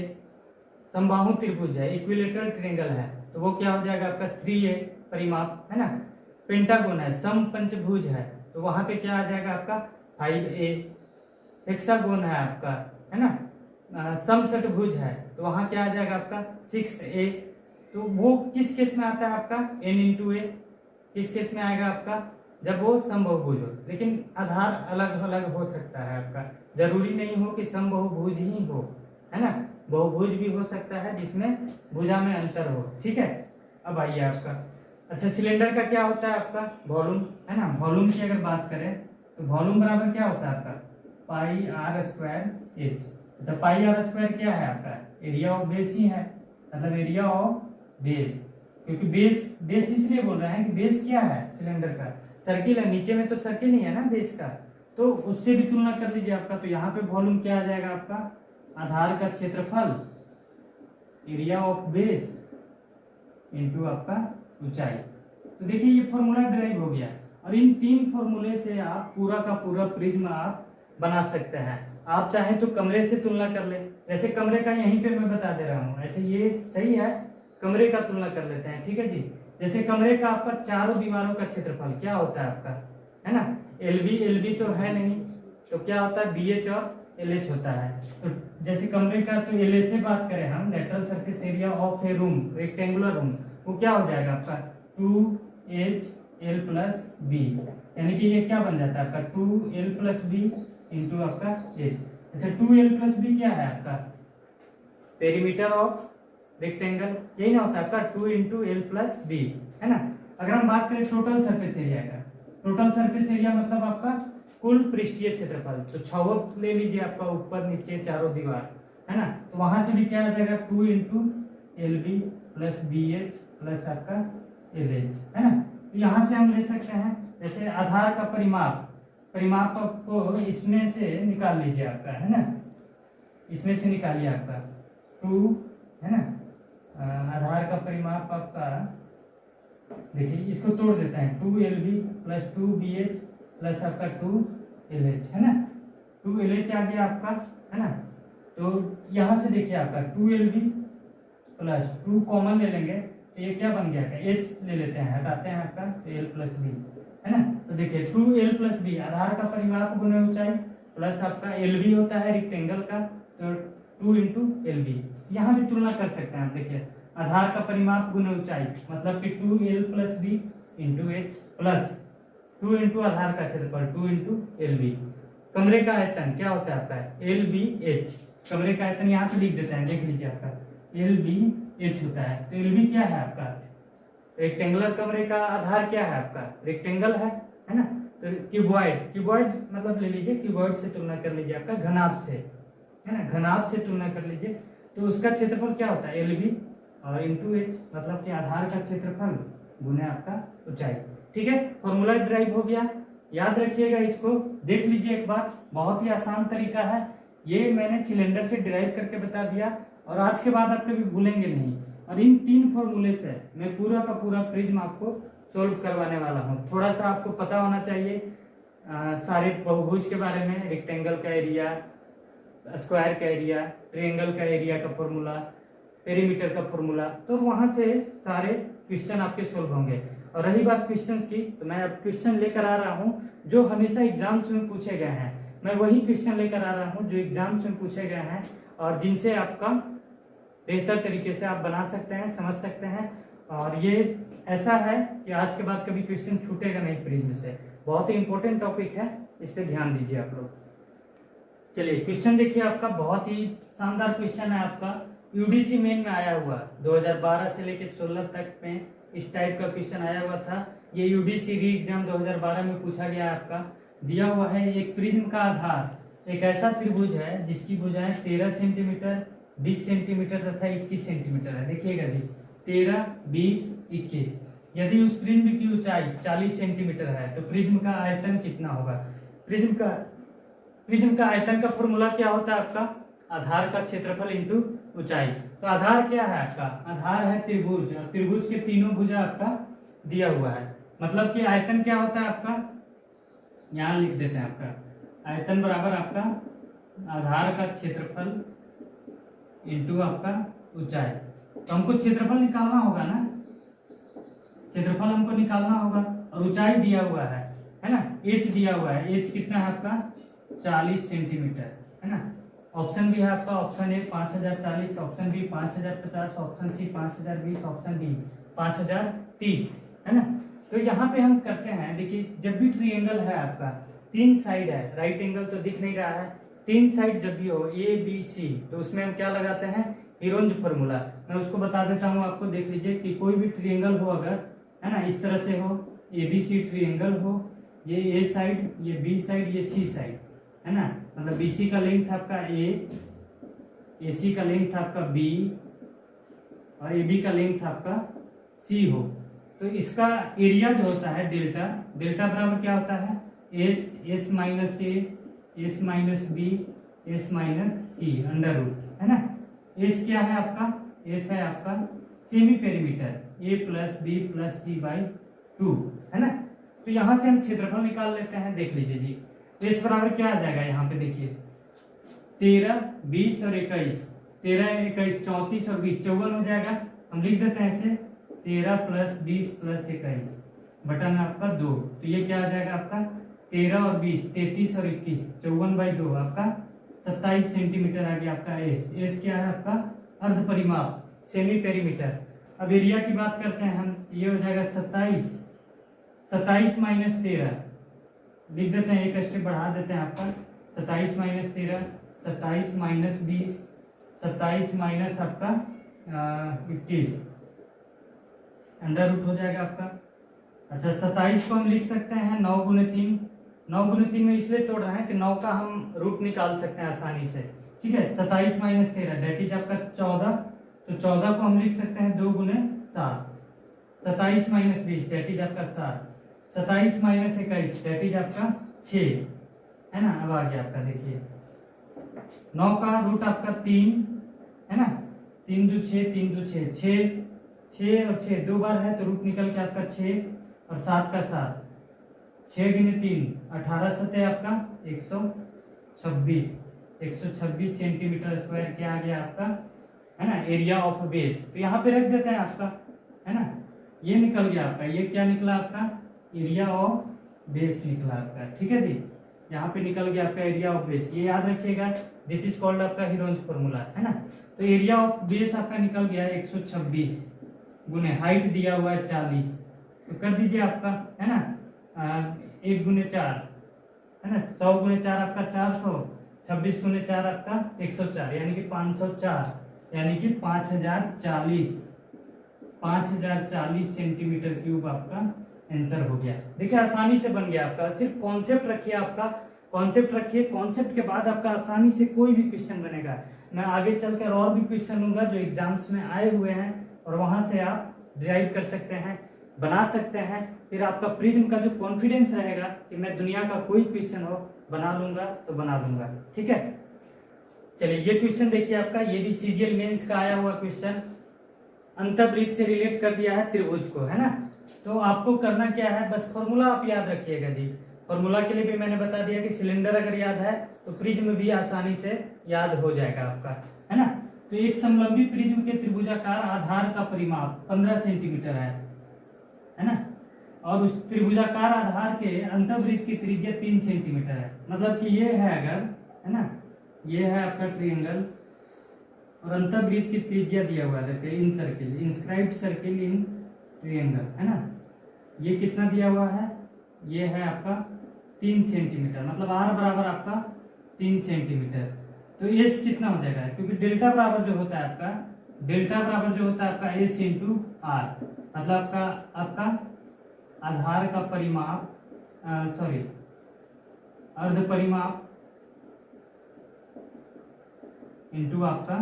समबाहु त्रिभुज है, इक्विलेटरल ट्रायंगल है तो वो क्या हो जाएगा आपका 3a परिमाप, है ना। पेंटागोन है, सम पंचभुज है तो वहां पे क्या आ जाएगा आपका 5a, हेक्सागोन है आपका, है ना, सम षटभुज है तो वहां क्या आ जाएगा आपका 6a। तो वो किस केस में आता है आपका n × a, किस केस में आएगा आपका, जब वो समबहुभुज हो। लेकिन आधार अलग अलग हो सकता है आपका, जरूरी नहीं हो कि समबहुभुज ही हो, है ना, बहुभुज भी हो सकता है जिसमें भुजा में अंतर हो, ठीक है। अब आइए आपका, अच्छा सिलेंडर का क्या होता है आपका वॉल्यूम, है ना। वॉल्यूम की अगर बात करें तो वॉल्यूम बराबर क्या होता है आपका πr²h। अच्छा πr² क्या है आपका, एरिया ऑफ बेस ही है, मतलब एरिया ऑफ बेस, क्योंकि बेस इसलिए बोल रहे हैं कि बेस क्या है सिलेंडर का, सर्किल है, नीचे में तो सर्किल ही है ना बेस का, तो उससे भी तुलना कर लीजिए आपका। तो यहाँ पे वॉल्यूम क्या आ जाएगा आपका, आधार का क्षेत्रफल, एरिया ऑफ बेस इंटू आपका ऊंचाई। तो देखिए ये फॉर्मूला डिराइव हो गया, और इन 3 फॉर्मूले से आप पूरा का पूरा प्रिज्म आप बना सकते हैं। आप चाहें तो कमरे से तुलना कर ले, जैसे कमरे का यहीं पे मैं बता दे रहा हूँ, ऐसे ये सही है, कमरे का तुलना कर लेते हैं, ठीक है जी। जैसे कमरे का आपका चारों दीवारों का क्षेत्रफल क्या होता है आपका, है ना, एलबी तो है नहीं, तो क्या होता है BH और LH होता है। तो जैसे कमरे का तो LH से बात करें हम, lateral surface area of A room, rectangular room, वो क्या हो जाएगा आपका 2HL + B, यानी कि ये क्या बन जाता है आपका 2L + B इंटू आपका H। अच्छा 2L + B क्या है आपका, पेरीमीटर ऑफ रेक्टेंगल, यही ना होता है आपका 2 × L + B, है ना। अगर हम बात करें टोटल सरफेस एरिया का, टोटल सरफेस एरिया मतलब आपका कुल पृष्ठीय क्षेत्रफल, तो छवक ले लीजिए आपका, ऊपर नीचे चारों दीवार, है ना। तो वहां से भी क्या आ जाएगा 2 × LB + BH + आपका LH, है ना। तो यहाँ से हम ले सकते हैं, जैसे आधार का परिमाप को इसमें से निकाल लीजिए आपका, है ना, इसमें से निकालिए आपका 2, है ना, आधार का परिमाप आपका, देखिए इसको तोड़ देते हैं, 2LB प्लस 2BH प्लस आपका 2LH, है ना, 2LH आ गया आपका, है ना। तो यहाँ से देखिए आपका 2LB प्लस 2 कॉमन ले लेंगे तो ये क्या बन गया, H ले लेते हैं, हटाते हैं आपका, तो L प्लस बी, है ना। तो देखिए 2L प्लस बी आधार का परिमाप गुना ऊंचाई प्लस आपका LB होता है रेक्टेंगल का, तो 2 इंटू LB। यहाँ भी तुलना कर सकते हैं आप, देखिए आधार का परिमाप गुना ऊंचाई मतलब कि 2L plus B into H plus 2 into आधार का क्षेत्रफल 2 इंटू LB। कमरे का आयतन क्या होता है आपका, LBH। कमरे का आयतन यहाँ पे लिख देते हैं, देख लीजिए आपका LBH होता है। तो LB क्या है आपका, रेक्टेंगुलर कमरे का आधार क्या है आपका, रेक्टेंगल है ना। तो क्यूबॉइड मतलब ले लीजिए, क्यूबॉइड से तुलना कर लीजिए आपका घनाभ से, है ना, घनाभ से तुलना कर लीजिए। तो उसका क्षेत्रफल क्या होता है LB और इंटू एच, मतलब कि आधार का क्षेत्रफल गुने आपका ऊंचाई। ठीक है, फॉर्मूला ड्राइव हो गया, याद रखिएगा इसको, देख लीजिए एक बार, बहुत ही आसान तरीका है ये, मैंने सिलेंडर से ड्राइव करके बता दिया और आज के बाद आप कभी भूलेंगे नहीं। और इन 3 फॉर्मूले से मैं पूरा का पूरा प्रिज्म आपको सोल्व करवाने वाला हूँ। थोड़ा सा आपको पता होना चाहिए सारे बहुभुज के बारे में, रेक्टेंगल का एरिया, स्क्वायर का एरिया, ट्रायंगल का एरिया का फॉर्मूला, पेरीमीटर का फॉर्मूला, तो वहां से सारे क्वेश्चन आपके सोल्व होंगे। और रही बात क्वेश्चंस की, तो मैं अब क्वेश्चन लेकर आ रहा हूं जो हमेशा एग्जाम्स में पूछे गए हैं। मैं वही क्वेश्चन लेकर आ रहा हूं जो एग्जाम्स में पूछे गए हैं और जिनसे आपका बेहतर तरीके से आप बना सकते हैं, समझ सकते हैं। और ये ऐसा है कि आज के बाद कभी क्वेश्चन छूटेगा नहीं प्रिज्म से, बहुत ही इंपॉर्टेंट टॉपिक है, इस पे ध्यान दीजिए आप लोग। चलिए क्वेश्चन देखिए आपका, बहुत ही शानदार क्वेश्चन है आपका, यूडीसी मेन में आया हुआ 2012 से लेकर 16 तक में इस टाइप का क्वेश्चन आया हुआ था। ये यूडीसी री एग्जाम 2012 में पूछा गया आपका। दिया हुआ है एक प्रिज्म का आधार एक ऐसा त्रिभुज है जिसकी भुजाएं 13 सेंटीमीटर, 20 सेंटीमीटर तथा 21 सेंटीमीटर है। देखिएगा जी, 13, 20, 21। यदि उस प्रिज्म की ऊंचाई 40 सेंटीमीटर है तो प्रिज्म का आयतन कितना होगा। प्रिज्म का आयतन का फॉर्मूला क्या होता है आपका, आधार का क्षेत्रफल इंटू ऊंचाई। तो आधार क्या है आपका, आधार है त्रिभुज और त्रिभुज के तीनों भुजा आपका दिया हुआ है। मतलब कि आयतन क्या होता है आपका, यहां लिख देते हैं आपका आयतन बराबर आपका आधार का क्षेत्रफल इंटू आपका ऊंचाई। तो हमको क्षेत्रफल निकालना होगा ना, क्षेत्रफल हमको निकालना होगा और ऊंचाई दिया हुआ है ना, एच दिया हुआ है। एच कितना है आपका 40 सेंटीमीटर, है ना। ऑप्शन भी है आपका, option A 5040, option B 5050, option C 5020, option D 5030, है ना। तो यहाँ पे हम करते हैं, देखिए जब भी ट्रायंगल है आपका 3 साइड है, राइट एंगल तो दिख नहीं रहा है, 3 साइड जब भी हो ए बी सी, तो उसमें हम क्या लगाते हैं, हीरोंज फॉर्मूला। मैं उसको बता देता हूँ आपको, देख लीजिए कि कोई भी ट्रायंगल हो अगर, है ना, इस तरह से हो, ए बी सी ट्रायंगल हो, ये ए साइड, ये बी साइड, ये सी साइड, है ना। मतलब बीसी का लेंथ आपका ए सी का लेंथ आपका बी और ए बी का लेंथ आपका सी हो, तो इसका एरिया जो होता है डेल्टा, डेल्टा बराबर क्या होता है, S minus A, S minus B, S minus C under root, है ना। एस क्या है आपका, एस है आपका semi perimeter A plus B plus C by 2, है ना। तो यहां से हम क्षेत्रफल निकाल लेते हैं, देख लीजिए जी, एस बराबर क्या आ जाएगा, यहाँ पे देखिए 13, 20 और 21, 13, 21, 34 और 20, 54 हो जाएगा। हम लिख देते हैं ऐसे 13 प्लस 20 प्लस 21 बटन आपका 2, तो ये क्या आ जाएगा आपका 13 और 20, 33 और 21, 54/2 आपका 27 सेंटीमीटर आ गया आपका एस। एस क्या है आपका अर्ध परिमाप सेमी पेरीमीटर। अब एरिया की बात करते हैं हम, ये हो जाएगा 27 माइनस 13, लिख देते हैं, एक स्टेप बढ़ा देते हैं आपका 27 माइनस 13, 27 माइनस 20, 27 माइनस आपका 21 अंडर रूट हो जाएगा आपका। अच्छा 27 को हम लिख सकते हैं 9 गुने 3, 9 गुने 3 में इसलिए तोड़ रहे हैं कि 9 का हम रूट निकाल सकते हैं आसानी से, ठीक है। 27 माइनस 13 डेट इज आपका 14, तो 14 को हम लिख सकते हैं 2 गुने 7, 27 माइनस 20 डेट इज आपका 7, 27 माइनस 21 डेट इज आपका 6, है ना। अब आ गया आपका, देखिए 9 का रूट आपका 3, है ना, 3 दो 6, 3 दो 6, 6, 6 और 6 दो बार है तो रूट निकल के आपका 6 और 7 का 7, 6 गुने 3 18 सतह आपका 126, 126 सेंटीमीटर स्क्वायर क्या आ गया आपका, है ना, एरिया ऑफ बेस। तो यहाँ पे रख देते हैं आपका, है ना, ये निकल गया आपका, ये क्या निकला आपका, एरिया ऑफ बेस निकला आपका, ठीक है जी। यहाँ पे निकल गया आपका एरिया ऑफ बेस, ये याद रखिएगा, दिस इज कॉल्ड आपका हीरोन्स फॉर्मूला, है ना। तो एरिया ऑफ बेस आपका निकल गया 126 गुने हाइट दिया हुआ है 40, तो कर दीजिए आपका, है ना, 1 गुने 4, है ना, 100 गुने 4 आपका 400, 26 गुने 4 आपका 104, यानी कि 504, यानी कि 5040 सेंटीमीटर क्यूब आपका आंसर हो गया। देखिए आसानी से बन गया आपका, सिर्फ कॉन्सेप्ट रखिए, आपका कॉन्सेप्ट रखिए, कॉन्सेप्ट के बाद आपका आसानी से कोई भी क्वेश्चन बनेगा। मैं आगे चलकर और भी क्वेश्चन लूंगा जो एग्जाम्स में आए हुए हैं और वहां से आप डिराइव कर सकते हैं, बना सकते हैं। फिर आपका प्रिज्म का जो कॉन्फिडेंस रहेगा कि मैं दुनिया का कोई क्वेश्चन हो बना लूंगा तो बना लूंगा, ठीक है। चलिए ये क्वेश्चन देखिए आपका, ये भी सीजीएल मेंस का आया हुआ क्वेश्चन, अंतःवृत्त से रिलेट कर दिया है त्रिभुज को, है ना। तो आपको करना क्या है, बस फॉर्मूला आप याद रखिएगा जी। फॉर्मूला के लिए भी मैंने बता दिया कि सिलेंडर अगर याद है तो प्रिज्म भी आसानी से याद हो जाएगा आपका, है ना। तो एक समलंबी प्रिज्म के त्रिभुजाकार आधार का परिमाप 15 सेंटीमीटर है ना, और उस त्रिभुजाकार आधार के अंतःवृत्त की त्रिज्या 3 सेंटीमीटर है। मतलब कि ये है अगर, है ना, ये है आपका ट्रायंगल और अंतःवृत्त की त्रिज्या दिया हुआ है इन circle, inscribed circle in triangle, है ना। ये कितना दिया हुआ है, ये है आपका 3 सेंटीमीटर, मतलब आर बराबर आपका 3 सेंटीमीटर। तो एस कितना हो जाएगा, क्योंकि डेल्टा बराबर जो होता है आपका, डेल्टा बराबर जो होता है आपका एस इंटू आर, मतलब आपका आधार का परिमाप, सॉरी अर्ध परिमाप इंटू आपका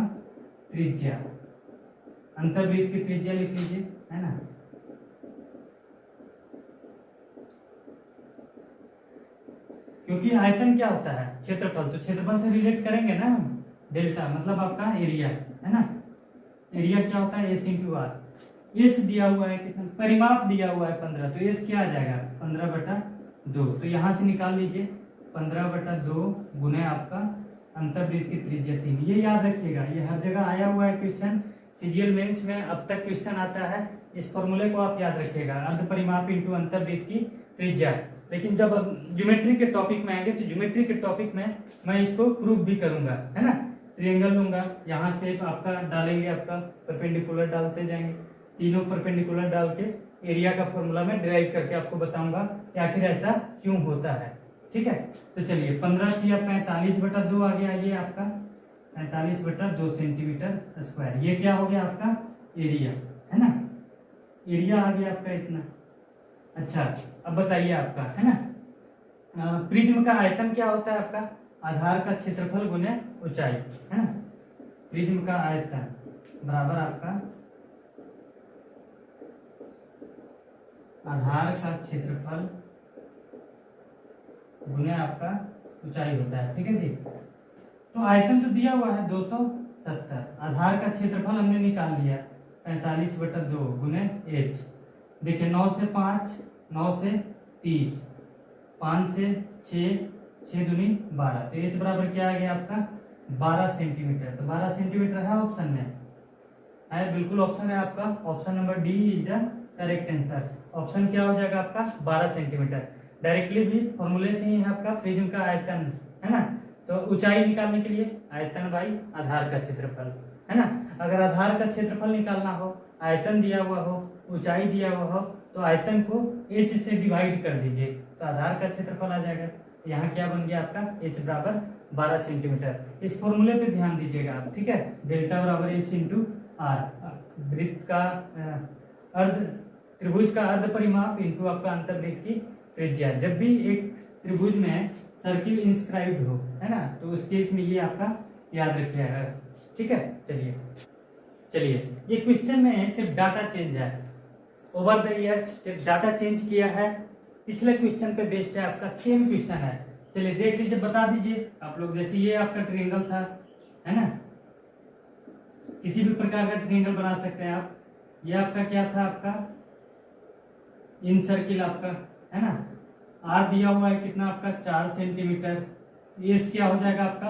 त्रिज्या, अंतर्वृत्त की त्रिज्या लिख लीजिए, है ना। क्योंकि आयतन क्या होता है, क्षेत्रफल, तो क्षेत्रफल से रिलेट करेंगे ना हम, डेल्टा मतलब आपका एरिया, है ना। एरिया क्या होता है, एस इंटू आर। एस दिया हुआ है कितना, परिमाप दिया हुआ है 15, तो एस क्या आ जाएगा 15/2। तो यहां से निकाल लीजिए 15/2 गुने आपका अंतर्वृत्त की त्रिज्या 3। ये याद रखिएगा, ये हर जगह आया हुआ है क्वेश्चन, सीजीएल मेंस में अब तक क्वेश्चन आता है। इस फॉर्मूले को आप याद रखिएगा, अर्ध परिमाप इंटू अंतर्वृत्त की त्रिज्या। लेकिन जब ज्योमेट्री के टॉपिक में आएंगे तो ज्योमेट्री के टॉपिक में मैं इसको प्रूव भी करूंगा, है ना। ट्रायंगल लूंगा, यहाँ से आपका डालेंगे, आपका परपेंडिकुलर डालते जाएंगे, तीनों परपेंडिकुलर डाल के एरिया का फॉर्मूला में डिराइव करके आपको बताऊंगा कि आखिर ऐसा क्यों होता है, ठीक है। तो चलिए 15 किया 45/2 आ गया, ये आपका 45/2 सेंटीमीटर स्क्वायर। ये क्या हो गया आपका एरिया, है ना, एरिया आ गया आपका इतना। अच्छा अब बताइए आपका, है ना, प्रिज्म का आयतन क्या होता है आपका, आधार का क्षेत्रफल गुने ऊंचाई, है ना। प्रिज्म का आयतन बराबर आपका आधार का क्षेत्रफल गुने आपका ऊंचाई होता है, ठीक है जी। तो आयतन तो दिया हुआ है 270, आधार का क्षेत्रफल हमने निकाल लिया 45/2 गुने एच। देखिए 9 से 5, 9 से 30, 5 से 6, 6 दूनी 12, तो एच बराबर क्या आ गया आपका 12 सेंटीमीटर। तो 12 सेंटीमीटर है ऑप्शन में, है बिल्कुल ऑप्शन है आपका, option number D is the correct answer. Option क्या हो जाएगा आपका 12 सेंटीमीटर। डायरेक्टली भी फॉर्मूले से ही है आपका प्रिज्म का आयतन, है ना। तो ऊंचाई निकालने के लिए आयतन बाई आधार का क्षेत्रफल, है ना। अगर आधार का क्षेत्रफल निकालना हो, आयतन दिया हुआ हो, ऊंचाई दिया हुआ हो, तो आयतन को h से डिवाइड कर दीजिए तो आधार का क्षेत्रफल आ जाएगा। यहाँ क्या बन गया आपका h बराबर 12 सेंटीमीटर। इस फॉर्मूले पे ध्यान दीजिएगा आप, ठीक है। डेल्टा बराबर h इंटू आर, वृत्त का अर्ध, त्रिभुज का अर्ध परिमाप इंटू आपका अंतर्वृत्त की त्रिज्या। जब भी एक त्रिभुज में सर्किल इंस्क्राइब्ड हो, है ना, तो उस केस में ये आपका याद रखिएगा, ठीक है। चलिए ये क्वेश्चन में सिर्फ डाटा चेंज है, ओवर द ईयर्स सिर्फ डाटा चेंज किया है, पिछले क्वेश्चन पे बेस्ड है आपका, सेम क्वेश्चन है। चलिए देख लीजिए, बता दीजिए आप लोग। जैसे ये आपका ट्रायंगल था, है ना, किसी भी प्रकार का ट्रायंगल बना सकते हैं आप। ये आपका क्या था, आपका इन सर्किल आपका है ना। आर दिया हुआ है कितना आपका 4 सेंटीमीटर। एस क्या हो जाएगा आपका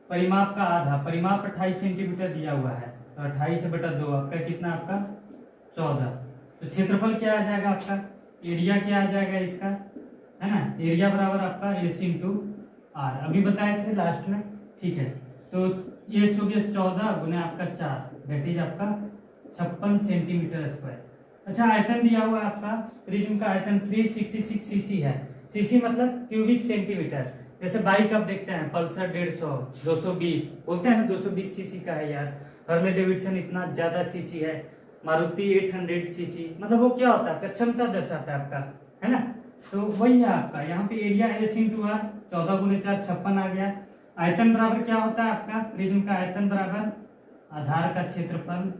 परिमाप का आधा, परिमाप 28 सेंटीमीटर दिया हुआ है, तो 28/2 आपका कितना आपका 14। तो क्षेत्रफल क्या आ जाएगा आपका, एरिया क्या आ जाएगा इसका, है ना। एरिया बराबर आपका एस इंटू आर, अभी बताए थे लास्ट में, ठीक है। तो एस हो गया 14 गुने आपका 4, दैट इज आपका 56 सेंटीमीटर स्क्वायर। अच्छा, आयतन दिया हुआ है आपका प्रिज्म का आयतन 366 सीसी है। सीसी मतलब क्यूबिक सेंटीमीटर। जैसे बाइक आप देखते हैं पल्सर 150, 220 बोलते हैं ना, 220 सीसी का है यार। हार्ले डेविडसन इतना ज्यादा सीसी है, मारुति 800 सीसी, मतलब वो क्या होता है, क्षमता दर्शाता है आपका, है ना। तो वही है आपका यहाँ पे एरिया एस इंटू आर, 14 गुने 4 56 आ गया। आयतन बराबर क्या होता है आपका प्रिज्म का आयतन बराबर आधार का क्षेत्रफल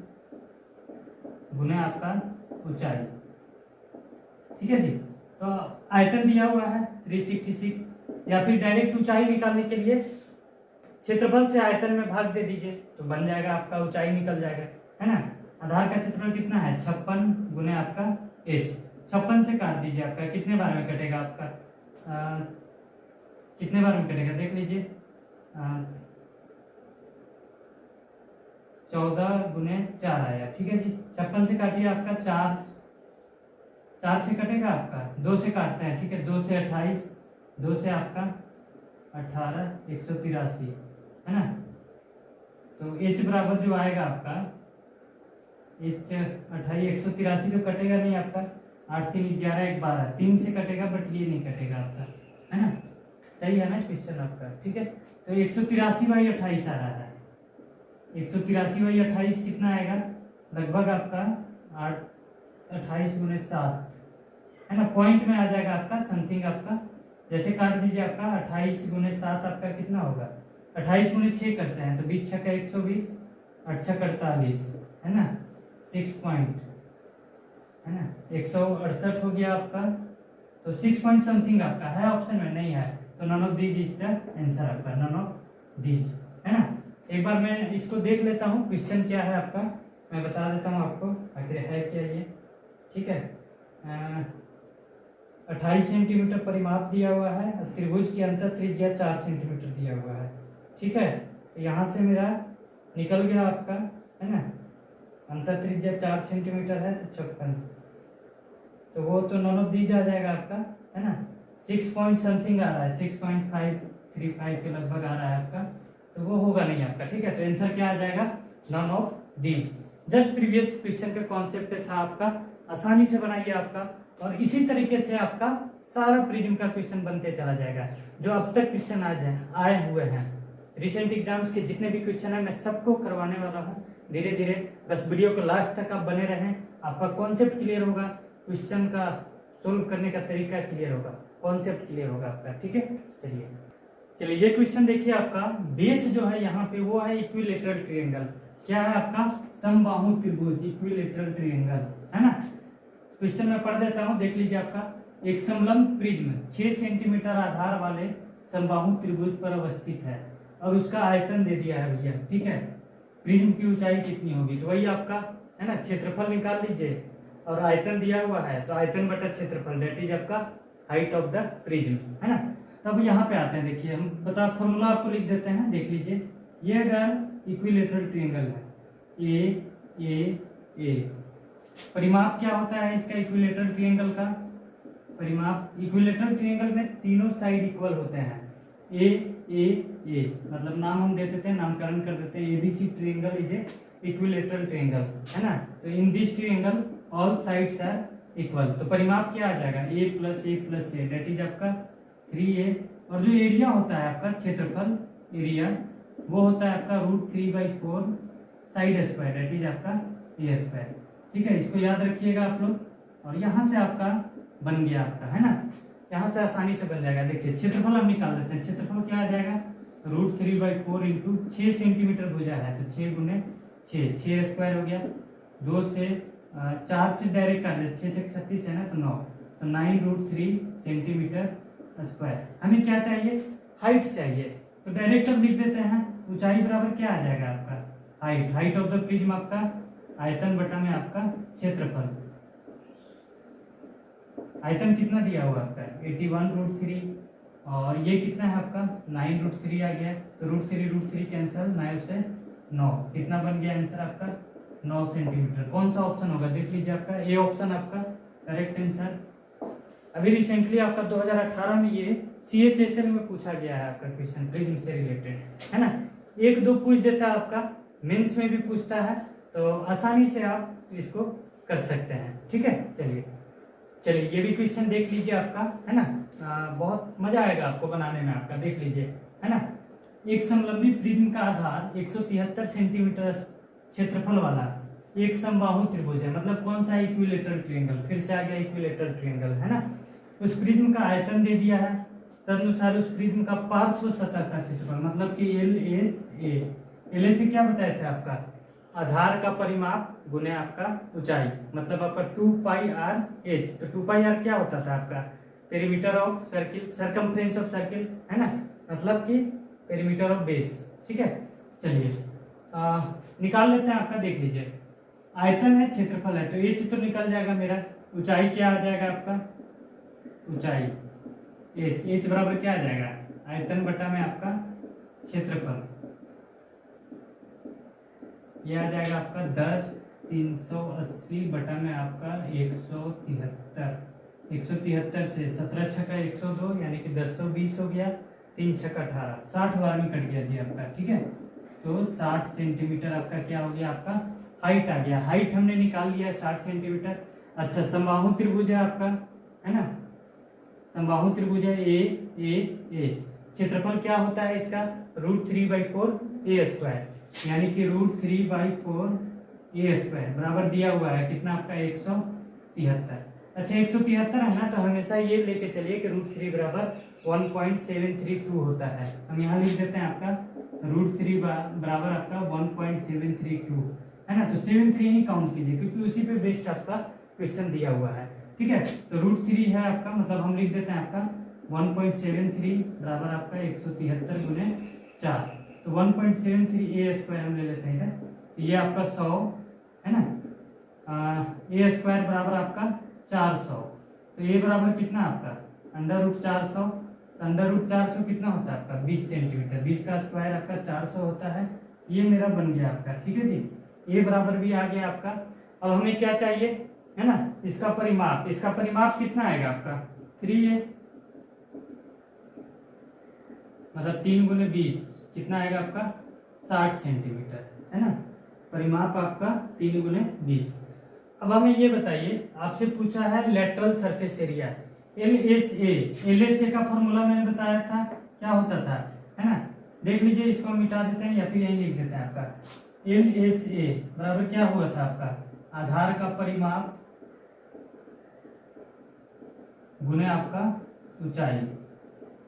गुने आपका ऊंचाई, ठीक है जी। तो आयतन दिया हुआ है 366, या फिर डायरेक्ट ऊंचाई निकालने के लिए क्षेत्रफल से आयतन में भाग दे दीजिए तो बन जाएगा आपका ऊंचाई निकल जाएगा, है ना। आधार का क्षेत्रफल कितना है 56 गुने आपका एच। 56 से काट दीजिए, आपका कितने बार में कटेगा आपका कितने बार में कटेगा देख लीजिए, 14 गुने 4 आया, ठीक है जी। 56 से काटिए आपका 4 से कटेगा आपका, 2 से काटते हैं, ठीक है। 2 से 28, 2 से आपका 18, 183, है ना। तो h बराबर जो आएगा आपका h 28, 183 तो कटेगा नहीं आपका, 8 3 11 1 12, 3 से कटेगा बट ये नहीं कटेगा आपका, है ना। सही है ना क्वेश्चन आपका, ठीक है। तो 183/28 आ रहा है। 183/28 कितना आएगा, लगभग आपका 28 गुने 7, है ना। पॉइंट में आ जाएगा आपका समथिंग आपका, जैसे काट दीजिए आपका 28 गुने 7 आपका कितना होगा, 28 गुने 6 करते हैं तो 20 6 का 120, 8 6 48, है ना। 6 पॉइंट, है ना, 168 हो गया आपका। तो 6 पॉइंट समथिंग आपका है, ऑप्शन में नहीं है, तो none of these is the answer आपका, नन ऑफ दीज, है ना। एक बार मैं इसको देख लेता हूँ क्वेश्चन क्या है आपका, मैं बता देता हूँ आपको आखिर है क्या ये, ठीक है। 28 सेंटीमीटर परिमाप दिया हुआ है और त्रिभुज की अंतर त्रिज्या 4 सेंटीमीटर दिया हुआ है, ठीक है। तो यहाँ से मेरा निकल गया आपका, है ना, अंतर त्रिज्या 4 सेंटीमीटर है तो 56, तो वो तो नॉन ऑफ दीज आ जाएगा आपका, है ना। 6 पॉइंट समथिंग आ रहा है, 6.535 के लगभग आ रहा है आपका, तो वो होगा नहीं आपका, ठीक है। तो आंसर क्या आ जाएगा, none of these. Just previous question का कॉन्सेप्ट था आपका, आसानी से बनाइए आपका, और इसी तरीके से आपका सारा प्रिज्म का क्वेश्चन बनते चला जाएगा। जो अब तक क्वेश्चन आज आए हुए हैं रिसेंट एग्जाम्स के जितने भी क्वेश्चन है मैं सबको करवाने वाला हूँ धीरे धीरे। बस वीडियो को लास्ट तक आप बने रहें, आपका कॉन्सेप्ट क्लियर होगा, क्वेश्चन का सोल्व करने का तरीका क्लियर होगा, कॉन्सेप्ट क्लियर होगा आपका, ठीक है। चलिए ये क्वेश्चन देखिए, आपका बेस जो है यहाँ पे वो है इक्विलेटरल ट्रायंगल। क्या है आपका, समबाहु त्रिभुज, इक्विलेटरल ट्रायंगल, है ना। क्वेश्चन में पढ़ देता हूँ, देख लीजिए। आपका एक समलंब प्रिज्म 6 सेंटीमीटर आधार वाले समबाहु त्रिभुज पर अवस्थित है और उसका आयतन दे दिया है भैया, ठीक है। प्रिज्म की ऊंचाई कितनी होगी, तो वही आपका है ना, क्षेत्रफल निकाल लीजिए और आयतन दिया हुआ है तो आयतन बटा क्षेत्रफल, दैट इज आपका हाइट ऑफ द प्रिज्म, है ना। तब यहाँ पे आते हैं, देखिए हम फॉर्मूला आपको लिख देते हैं, देख लीजिए। ये अगर इक्विलेटरल ट्रायंगल है, ए परिमाप क्या होता है इसका, इक्विलेटरल ट्रायंगल का परिमाप, इक्विलेटरल ट्रायंगल में तीनों साइड इक्वल होते हैं। ए मतलब नाम हम दे देते हैं, नामकरण कर देते हैं, ABC triangle is a equilateral triangle, है ना। तो in this triangle all sides are equal, तो परिमाप क्या आ जाएगा, a + a दैट इज आपका 3a। और जो एरिया होता है आपका क्षेत्रफल, एरिया वो होता है आपका √3/4 साइड स्क्वायर, दैट इज आपका a², ठीक है। इसको याद रखिएगा आप लोग। और यहाँ से आपका बन गया आपका, है ना, यहाँ से आसानी से बन जाएगा। देखिए क्षेत्रफल हम निकाल लेते हैं, क्षेत्रफल क्या आ जाएगा, √3/4 इंटू 6 सेंटीमीटर भुजा है तो 6 गुने 6 स्क्वायर हो गया। 2 से 4 से डायरेक्ट काट लेते, 6 से 36 है ना, तो 9, तो 9√3 सेंटीमीटर स्क्वायर। हमें क्या चाहिए, हाइट चाहिए, तो डायरेक्ट हम लिख देते हैं। ऊंचाई बराबर क्या आ जाएगा आपका, हाइट ऑफ द प्रिज्म आपका आयतन बटा में आपका क्षेत्रफल। आयतन कितना दिया हुआ आपका 81√3 और ये कितना है आपका 9√3 आ गया, तो √3 कैंसिल, 9 से 9, कितना बन गया आंसर आपका 9 सेंटीमीटर। कौन सा ऑप्शन होगा देख लीजिए, आपका ए ऑप्शन आपका करेक्ट आंसर। अभी रिसेंटली आपका 2018 में ये CHSL में पूछा गया है आपका क्वेश्चन प्रिज्म से रिलेटेड, है ना। एक दो पूछ देता है आपका, मेंस में भी पूछता है, तो आसानी से आप इसको कर सकते हैं, ठीक है। चलिए ये भी क्वेश्चन देख लीजिए आपका, है ना। बहुत मजा आएगा आपको बनाने में आपका, देख लीजिए, है ना। एक समलंबी प्रिज्म का आधार 173 सेंटीमीटर क्षेत्रफल वाला एक समबाहु त्रिभुज है, मतलब कौन सा इक्विलेटरल ट्रायंगल, फिर से आ गया इक्विलेटरल ट्रायंगल, है ना। उस प्रिज्म का आयतन दे दिया है, तदनुसार उस प्रिज्म का पार्श्व सतह का क्षेत्रफल, मतलब कि LA से क्या बताया था आपका आधार का परिमाप गुने आपका ऊंचाई, मतलब आपका 2πr/h। तो 2πr क्या होता था आपका perimeter of circle, circumference of circle, है ना, मतलब कि पेरीमीटर ऑफ बेस, ठीक है। चलिए निकाल लेते हैं आपका, देख लीजिए आयतन है क्षेत्रफल है, तो h तो निकल जाएगा मेरा, ऊंचाई क्या आ जाएगा आपका ऊंचाई h बराबर क्या आ जाएगा आयतन बटा में आपका क्षेत्रफल, ये आ जाएगा आपका 10/380 बटा में आपका 173 से 17 छक्का 102 यानी कि 1020 हो गया, 3 छक्का 18, 60 बार में कट गया जी आपका, ठीक है। तो 60 सेंटीमीटर आपका क्या हो गया आपका हाइट आ गया, हाइट हमने निकाल लिया 60 सेंटीमीटर। अच्छा समबाहु त्रिभुज है आपका, है ना, समबाहु त्रिभुज है ए, क्षेत्रफल क्या होता है इसका √3/4 a², यानी कि √3/4 a² बराबर दिया हुआ है कितना आपका 173। अच्छा 173 है ना, तो हमेशा ये लेके चलिए कि √3 बराबर 1.732 होता है। हम यहाँ लिख देते हैं आपका √3 बराबर आपका 1.732, है ना। तो 73 ही काउंट कीजिए क्योंकि उसी पे बेस्ड आपका क्वेश्चन दिया हुआ है, ठीक है। तो √3 है आपका, मतलब हम लिख देते हैं आपका 1.73 बराबर आपका 173 गुने 4, तो 1.73 a² हम ले लेते हैं इधर, तो ये आपका 100 है ना, a² बराबर आपका 400, तो ये बराबर कितना आपका √400, तो √400 कितना होता है आपका 20 सेंटीमीटर, 20 का स्क्वायर आपका 400 होता है, ये मेरा बन गया आपका, ठीक है जी। ये बराबर भी आ गया आपका। अब हमें क्या चाहिए, है ना, इसका परिमाप, इसका परिमाप कितना आएगा आपका 3a, मतलब 3 गुने 20 कितना आएगा आपका 60 सेंटीमीटर, है ना। परिमाप आपका 3 गुने 20। अब हमें ये बताइए, आपसे पूछा है लेटरल सरफेस एरिया LSA का फॉर्मूला मैंने बताया था क्या होता था, है ना। देख लीजिए इसको हम मिटा देते हैं या फिर यही लिख देते हैं आपका LSA बराबर क्या हुआ था आपका आधार का परिमाप गुने आपका ऊंचाई,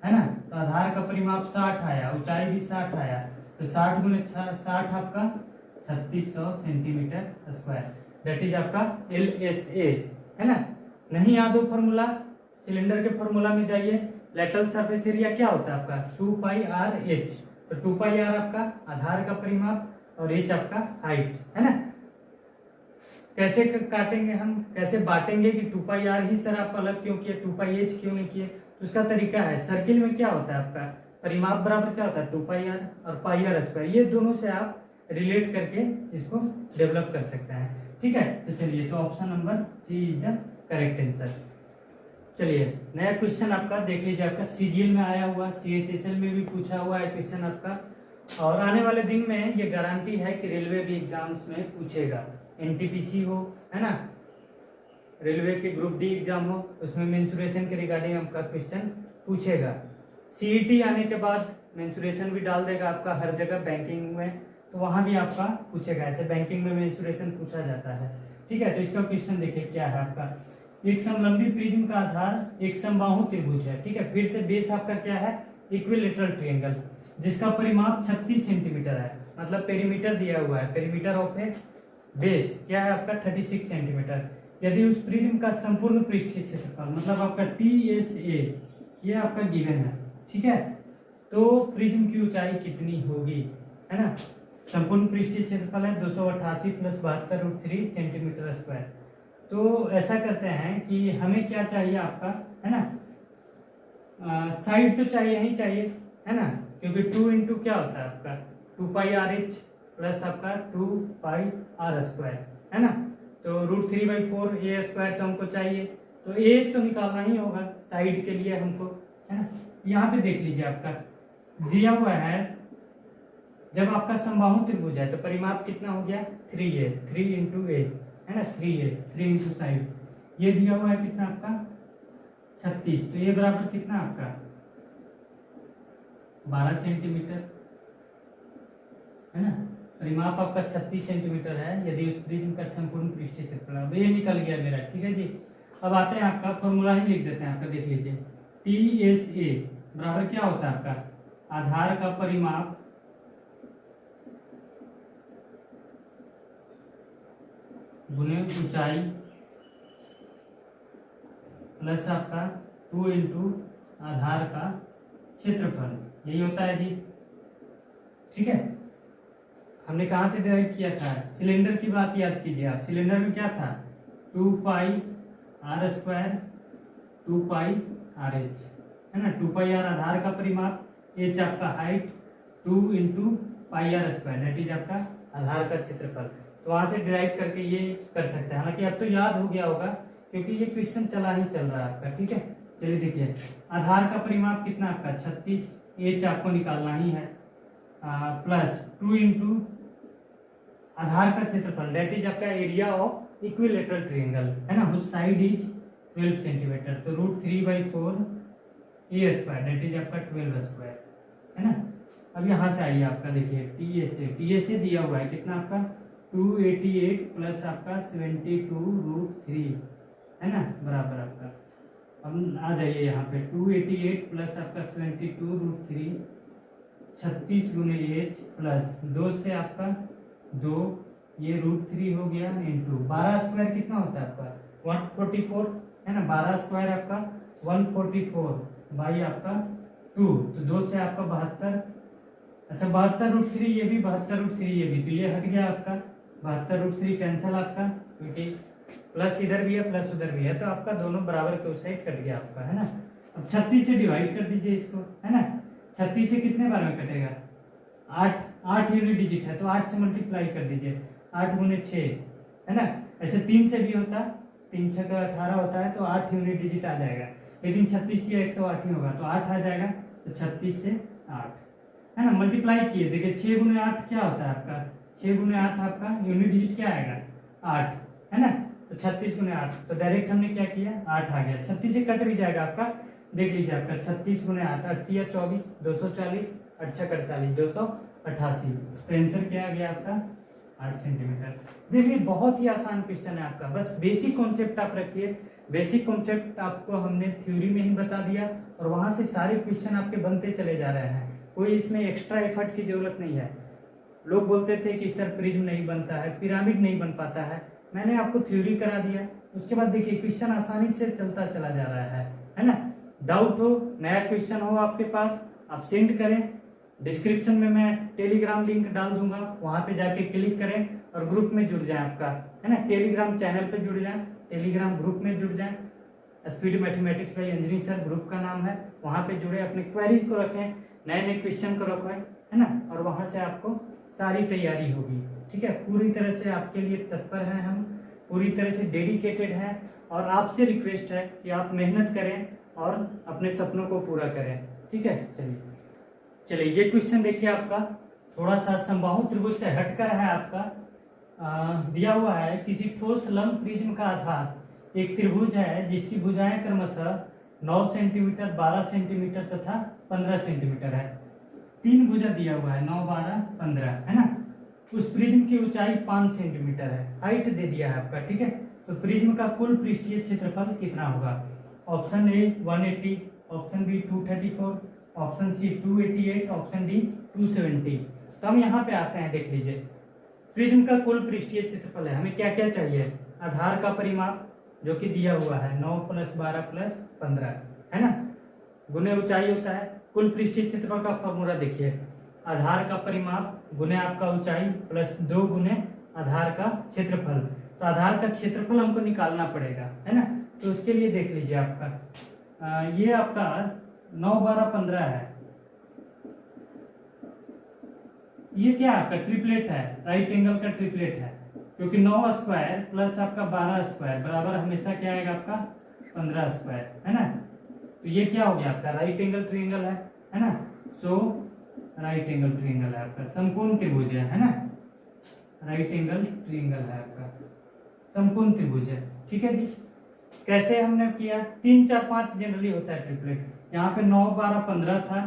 है ना। तो आधार का परिमाप 60 आया, ऊंचाई भी 60 आया, तो 60 गुने 60 आपका 3600 सेंटीमीटर स्क्वायर, दैट इज आपका LSA, है ना। नहीं याद हो फॉर्मूला, सिलेंडर के फॉर्मूला में जाइए, लेटरल सरफेस एरिया क्या होता है आपका 2πr/h, तो 2πr आपका आधार का परिमाप और h आपका हाइट, है ना। कैसे काटेंगे हम, कैसे बांटेंगे कि 2πr ही सर आप अलग क्यों किए, 2πh क्यों नहीं किए, तो उसका तरीका है, सर्किल में क्या होता है आपका परिमाप बराबर क्या होता है 2πr और πr², ये दोनों से आप रिलेट करके इसको डेवलप कर सकते हैं, ठीक है। तो चलिए, तो option number C is the correct answer. चलिए नया क्वेश्चन आपका देख लीजिए, आपका CGL में आया हुआ, CHSL में भी पूछा हुआ है क्वेश्चन आपका, और आने वाले दिन में ये गारंटी है कि रेलवे भी एग्जाम्स में पूछेगा, NTPC हो, है ना, रेलवे के ग्रुप D एग्जाम हो, उसमें मेंसुरेशन के रिगार्डिंग आपका क्वेश्चन पूछेगा। CET आने के बाद मेंसुरेशन भी डाल देगा आपका हर जगह, बैंकिंग में तो वहां भी आपका पूछेगा, ऐसे बैंकिंग में मेंसुरेशन पूछा जाता है, ठीक है। तो इसका क्वेश्चन देखिए क्या है आपका, एक समलंबी प्रिज्म का आधार एक समबाहु त्रिभुज है, ठीक है। फिर से बेस आपका क्या है इक्विलेटरल ट्रायंगल, जिसका परिमाप 36 सेंटीमीटर है, मतलब पेरीमीटर दिया हुआ है, पेरीमीटर ऑफ ए बेस क्या है आपका 36 सेंटीमीटर। यदि उस प्रिज्म का संपूर्ण पृष्ठीय क्षेत्रफल, मतलब आपका TSA ये आपका गिवन है, ठीक है, तो प्रिज्म की ऊंचाई कितनी होगी, है ना। संपूर्ण पृष्ठीय क्षेत्रफल है 288 प्लस 72√3 सेंटीमीटर स्क्वायर। तो ऐसा करते हैं कि हमें क्या चाहिए आपका, है ना, साइड तो चाहिए ही चाहिए, है ना, क्योंकि 2 इंटू क्या होता है आपका 2πr(h) प्लस आपका 2πr², है ना। तो √3/4 a² तो हमको चाहिए, तो a तो निकालना ही होगा साइड के लिए हमको, है ना। यहाँ पे देख लीजिए आपका दिया हुआ है, जब आपका समबाहु त्रिभुज है तो परिमाप कितना हो गया 3a, 3 इंटू ए, है ना, 3a, 3 इंटू साइड। ये दिया हुआ है कितना आपका 36, तो ये बराबर कितना आपका 12 सेंटीमीटर, है ना। परिमाप आपका 36 सेंटीमीटर है यदि उस प्रिज्म का संपूर्ण पृष्ठीय क्षेत्रफल। ये निकल गया मेरा, ठीक है जी। अब आते हैं आपका फॉर्मूला ही लिख देते हैं आपका, देख लीजिए TSA बराबर क्या होता है आपका आधार का परिमाप गुने ऊंचाई प्लस आपका 2 इंटू आधार का क्षेत्रफल, यही होता है जी, ठीक है। हमने कहाँ से डिराइव किया था, सिलेंडर की बात याद कीजिए आप। सिलेंडर में क्या था 2πr², 2πrh, है ना। 2πr आधार का परिमाप, h आपका height, 2 into πr², that is आपका आधार का क्षेत्रफल। तो वहां से डिराइव करके ये कर सकते हैं। हालांकि अब तो याद हो गया होगा क्योंकि ये क्वेश्चन चला ही चल रहा है आपका, ठीक है। चलिए देखिए आधार का परिमाप कितना आपका 36, h आपको निकालना ही है, प्लस 2 इंटू आधार का क्षेत्रफल, दैट इज आपका एरिया ऑफ इक्विलेटरल ट्रायंगल, है ना, हुज साइड इज 12 सेंटीमीटर। तो √3/4 a², दैट इज आपका 12², है ना। अब यहाँ से आइए आपका देखिए TSA दिया हुआ है कितना आपका 288 प्लस आपका 72√3, है ना, बराबर आपका। अब आ जाइए यहाँ पे 288 प्लस आपका 72√3, 36 गुने h प्लस 2 से आपका 2, ये √3 हो गया इंटू 12² कितना होता है आपका 144, है ना। 12² आपका 144 बाई आपका 2, तो 2 से आपका 72, अच्छा 72√3 ये भी, 72√3 ये भी, तो ये हट गया आपका 72√3 कैंसिल आपका, क्योंकि प्लस इधर भी है प्लस उधर भी है, तो आपका दोनों बराबर के उस साइड कट गया आपका, है ना। अब 36 से डिवाइड कर दीजिए इसको, है ना। 36 से कितने बार में कटेगा 8 यूनिट डिजिट है तो 8 से मल्टीप्लाई कर दीजिए, 8 गुने 6, है ना। ऐसे 3 से भी होता, 3 6 का 18 होता है तो 8 यूनिट डिजिट आ जाएगा, लेकिन 36 की 108 ही होगा तो 8 आ जाएगा, तो 36 से 8, है ना। मल्टीप्लाई किए देखिए 6 गुने 8 क्या होता है आपका 6 गुने 8 आपका यूनिट डिजिट क्या आएगा 8, है ना। तो 36 गुने 8, तो डायरेक्ट हमने क्या किया 8 आ गया, 36 से कट भी जाएगा आपका, देख लीजिए आपका 36 गुने 8, 8 या 24, 240, 8 48, 288, तो आंसर क्या आ गया आपका 8 सेंटीमीटर। देखिए बहुत ही आसान क्वेश्चन है आपका, बस बेसिक कॉन्सेप्ट आप रखिए। बेसिक कॉन्सेप्ट आपको हमने थ्योरी में ही बता दिया और वहां से सारे क्वेश्चन आपके बनते चले जा रहे हैं, कोई इसमें एक्स्ट्रा एफर्ट की जरूरत नहीं है। लोग बोलते थे कि सर प्रिज्म नहीं बनता है, पिरामिड नहीं बन पाता है, मैंने आपको थ्योरी करा दिया, उसके बाद देखिए क्वेश्चन आसानी से चलता चला जा रहा है ना। डाउट हो, नया क्वेश्चन हो आपके पास, आप सेंड करें, डिस्क्रिप्शन में मैं टेलीग्राम लिंक डाल दूंगा, वहां पे जाके क्लिक करें और ग्रुप में जुड़ जाएं आपका, है ना। टेलीग्राम चैनल पे जुड़ जाएं, टेलीग्राम ग्रुप में जुड़ जाएं, speed mathematics bye Anjani sir group का नाम है, वहां पे जुड़े, अपने क्वेरीज को रखें, नए नए क्वेश्चन को रखें, है ना, और वहां से आपको सारी तैयारी होगी, ठीक है। पूरी तरह से आपके लिए तत्पर हैं हम, पूरी तरह से डेडिकेटेड हैं और आपसे रिक्वेस्ट है कि आप मेहनत करें और अपने सपनों को पूरा करें, ठीक है। चलिए ये क्वेश्चन देखिए आपका थोड़ा सा समबाहु त्रिभुज से हटकर है आपका, दिया हुआ है किसी ठोस लंब प्रिज्म का आधार एक त्रिभुज है जिसकी भुजाएं क्रमशः 9 सेंटीमीटर, 12 सेंटीमीटर तथा 15 सेंटीमीटर है। 3 भुजा दिया हुआ है 9, 12, 15, है ना। उस प्रिज्म की ऊंचाई 5 सेंटीमीटर है, हाइट दे दिया है आपका, ठीक है। तो प्रिज्म का कुल पृष्ठीय क्षेत्रफल कितना होगा? Option A 180, option B 234, option C 288, option D 270। तो हम यहाँ पे आते हैं, देख लीजिए प्रिज्म का कुल पृष्ठीय क्षेत्रफल है, हमें क्या क्या चाहिए? आधार का परिमाप जो कि दिया हुआ है 9 + 12 + 15, है ना, गुने ऊंचाई होता है। कुल पृष्ठीय क्षेत्रफल का फॉर्मूला देखिए आधार का परिमाप गुने आपका ऊंचाई प्लस 2 गुने आधार का क्षेत्रफल। तो आधार का क्षेत्रफल हमको निकालना पड़ेगा, है ना। तो उसके लिए देख लीजिए आपका ये आपका 9, 12, 15 है। ये क्या आपका ट्रिपलेट है, राइट एंगल का ट्रिपलेट है, क्योंकि 9 स्क्वायर प्लस आपका 12 स्क्वायर बराबर हमेशा क्या आएगा आपका 15 स्क्वायर, है ना। तो ये क्या हो गया आपका राइट एंगल ट्रायंगल है ना। सो राइट एंगल ट्रायंगल है आपका, समकोण त्रिभुज है ना। राइट एंगल ट्रायंगल है आपका, समकोण त्रिभुज है, ठीक है जी। कैसे हमने किया, 3, 4, 5 जनरली होता है ट्रिपलेट। यहाँ पे 9, 12, 15 था,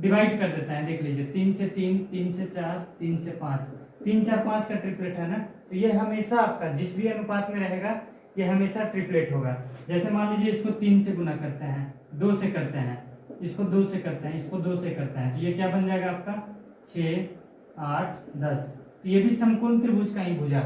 डिवाइड कर देता है, देख लीजिए 3 से 3, 3 से 4, 3 से 5, 3, 4, 5 का ट्रिपलेट है ना। तो ये हमेशा आपका जिस भी अनुपात में रहेगा ये हमेशा ट्रिपलेट होगा। जैसे मान लीजिए इसको 3 से गुना करते हैं, 2 से करते हैं, इसको 2 से करते हैं, इसको 2 से करते हैं, तो ये क्या बन जाएगा आपका 6, 8, 10। तो ये भी समकोण त्रिभुज का ही भुजा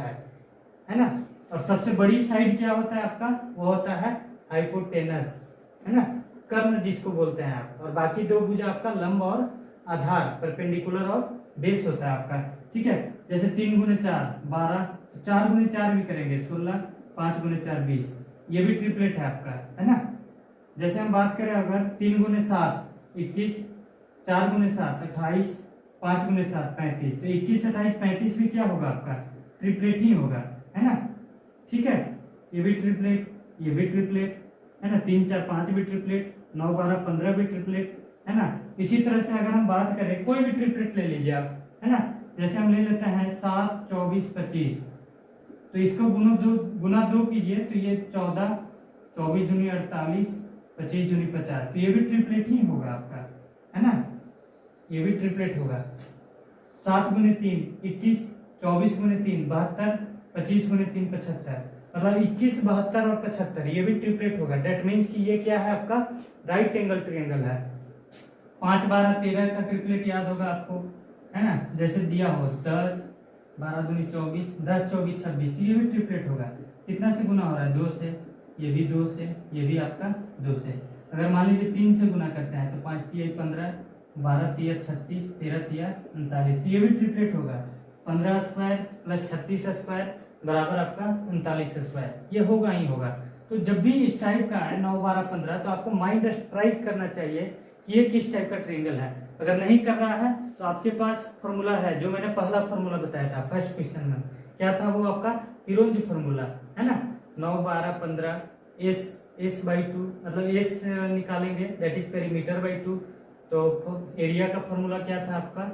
है ना। और सबसे बड़ी साइड क्या होता है आपका, वो होता है हाइपोटेनस, है ना, कर्ण जिसको बोलते हैं आप। और बाकी 2 भुजा आपका लंब और आधार, परपेंडिकुलर और बेस होता है आपका, ठीक है। जैसे 3 गुने 4 12, 4 गुने 4 भी करेंगे 16, 5 गुने 4 20, ये भी ट्रिपलेट है आपका, है ना। जैसे हम बात करें अगर 3 गुने 7 21, 4 गुने 7 28, 5 गुने 7 35, तो 21, 28, 35 भी क्या होगा आपका ट्रिपलेट ही होगा, है ना, ठीक है। ये भी ट्रिपलेट, ये भी ट्रिपलेट, है ना। 3, 4, 5 भी ट्रिपलेट, 9, 12, 15 भी ट्रिपलेट, है ना। इसी तरह से अगर हम बात करें कोई भी ट्रिपलेट ले लीजिए आप, है ना। जैसे हम ले लेते हैं 7, 24, 25, तो इसको गुना 2 कीजिए, तो ये 14, 24 दूनी 48, 25 दूनी 50, तो ये भी ट्रिपलेट ही होगा आपका, है ना, ये भी ट्रिपलेट होगा। 7 गुने 3 21, 24 गुने 3 72, 25 गुने 3 75, मतलब 21, 72 और 75, ये भी ट्रिपलेट होगा। डेट मीन्स कि ये क्या है आपका राइट एंगल ट्रायंगल है। 5, 12, 13 का ट्रिपलेट याद होगा आपको, है ना। जैसे दिया हो 10, 12 दूनी 24, 10, 24, 26, तो ये भी ट्रिपलेट होगा। कितना से गुना हो रहा है 2 से, ये भी 2 से, ये भी आपका 2 से। अगर मान लीजिए 3 से गुना करते हैं तो 5 3 15, 12 3 36, 13 3 39, तो ये भी ट्रिपलेट होगा। 15 स्क्वायर प्लस 36 स्क्वायर बराबर आपका 39 स्क्वायर, ये होगा ही होगा। तो जब भी इस टाइप का है 9, 12, 15, तो आपको माइंड स्ट्राइक करना चाहिए कि ये किस टाइप का ट्रायंगल है। अगर नहीं कर रहा है तो आपके पास फॉर्मूला है, जो मैंने पहला फॉर्मूला बताया था फर्स्ट क्वेश्चन में, क्या था वो आपका हिरोंज फॉर्मूला, है ना। 9, 12, 15 S/2, मतलब S निकालेंगे दैट इज पेरीमीटर बाई 2। तो एरिया का फॉर्मूला क्या था आपका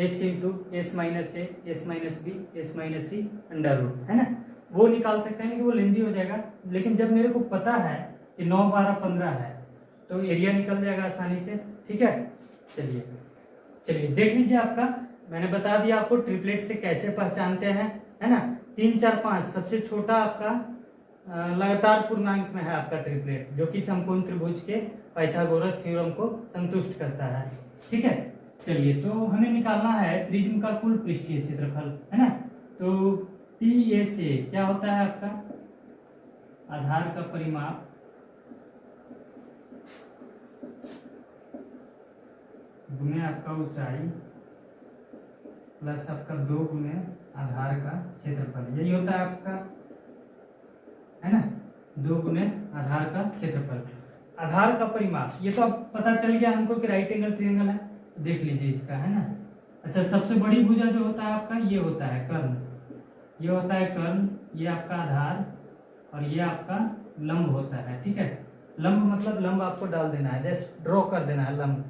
S into S minus A, S minus B, S minus C under root, है ना। वो निकाल सकते हैं कि वो लेंदी हो जाएगा, लेकिन जब मेरे को पता है कि 9, 12, 15 है तो एरिया निकल जाएगा आसानी से, ठीक है। चलिए देख लीजिए आपका, मैंने बता दिया आपको ट्रिपलेट से कैसे पहचानते हैं, है ना। 3, 4, 5 सबसे छोटा आपका लगातार पूर्णांक में है आपका ट्रिपलेट, जो कि समकोण त्रिभुज के पाइथागोरस थ्योरम को संतुष्ट करता है, ठीक है। चलिए, तो हमें निकालना है प्रिज्म का कुल पृष्ठीय क्षेत्रफल, है ना। तो PSA क्या होता है आपका आधार का परिमाप गुने आपका ऊंचाई प्लस आपका 2 गुने आधार का क्षेत्रफल, यही होता है आपका, है ना। 2 गुने आधार का क्षेत्रफल, आधार का परिमाप। ये तो अब पता चल गया हमको कि राइट एंगल ट्रायंगल है, देख लीजिए इसका, है ना। अच्छा, सबसे बड़ी भुजा जो होता है आपका ये होता है कर्ण, ये होता है कर्ण, ये आपका आधार और ये आपका लंब होता है, ठीक है। लंब मतलब लंब आपको डाल देना है, जस्ट ड्रॉ कर देना है लंब।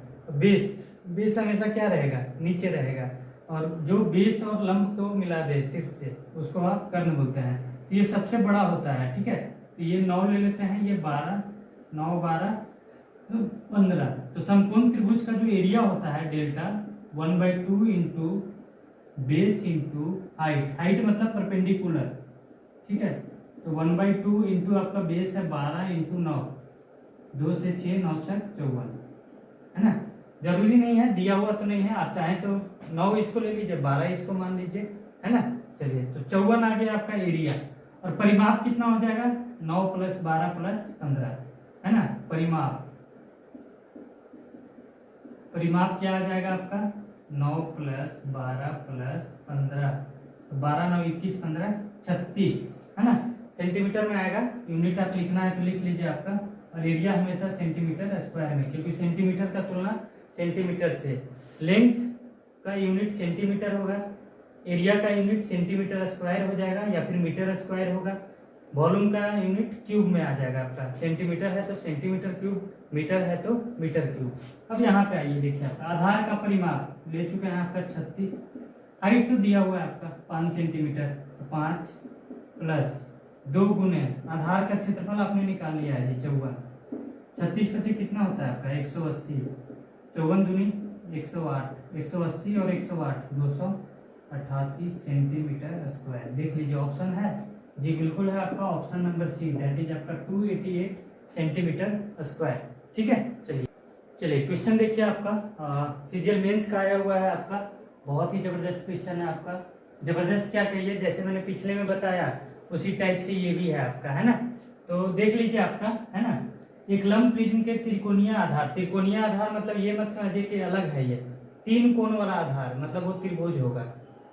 बेस हमेशा क्या रहेगा नीचे रहेगा, और जो बेस और लंब को मिला दे शीर्ष से उसको आप कर्ण बोलते हैं। तो ये सबसे बड़ा होता है, ठीक है। तो ये 9 ले लेते हैं, ये 12, 9, 12, 15। तो समकोण त्रिभुज का जो एरिया होता है delta 1/2 into base into height, height मतलब परपेंडिकुलर, ठीक है। तो 1/2 इंटू आपका बेस है 12 इंटू 9, 2 से 6, 9 6 54, है ना। जरूरी नहीं है, दिया हुआ तो नहीं है, आप चाहें तो 9 इसको ले लीजिए, 12 इसको मान लीजिए, है ना। चलिए, तो 54 आ गया आपका एरिया, और परिमाप कितना हो जाएगा 9 + 12 + 15, है ना। परिमाप क्या आ जाएगा आपका 9 प्लस 12 प्लस 15, तो 12 9 21 15 36, है ना, सेंटीमीटर में आएगा। यूनिट आप लिखना है तो लिख लीजिए आपका, और एरिया हमेशा सेंटीमीटर स्क्वायर में, क्योंकि सेंटीमीटर का तुलना सेंटीमीटर से। लेंथ का यूनिट सेंटीमीटर होगा, एरिया का यूनिट सेंटीमीटर स्क्वायर हो जाएगा या फिर मीटर स्क्वायर होगा। वॉल्यूम का यूनिट क्यूब में आ जाएगा आपका, सेंटीमीटर है तो सेंटीमीटर क्यूब, मीटर है तो मीटर क्यूब। अब यहाँ पे आइए, देखिए आपका आधार का परिमाप ले चुके हैं आपका 36, हाइट तो दिया हुआ है आपका 5 सेंटीमीटर, तो 5 प्लस 2 गुने आधार का क्षेत्रफल आपने निकाल लिया है जी 54, 36 25 कितना होता है आपका 180, 54 दूनी 108, 180 और 108 288 सेंटीमीटर स्क्वायर। देख लीजिए ऑप्शन है जी, बिल्कुल है आपका option number C, that is आपका 288 सेंटीमीटर स्क्वायर। ठीक है, चलिए क्वेश्चन देखिए आपका सीजीएल मेंस का आया हुआ है आपका, बहुत ही जबरदस्त क्वेश्चन है आपका। जबरदस्त क्या कहिए, जैसे मैंने पिछले में बताया उसी टाइप से ये भी है आपका, है ना। तो देख लीजिए आपका, है ना, एक लंब प्रिज्म के त्रिकोणीय आधार, त्रिकोणीय आधार मतलब ये मत समझिए कि अलग है, ये 3 कोण वाला आधार मतलब वो त्रिभुज होगा,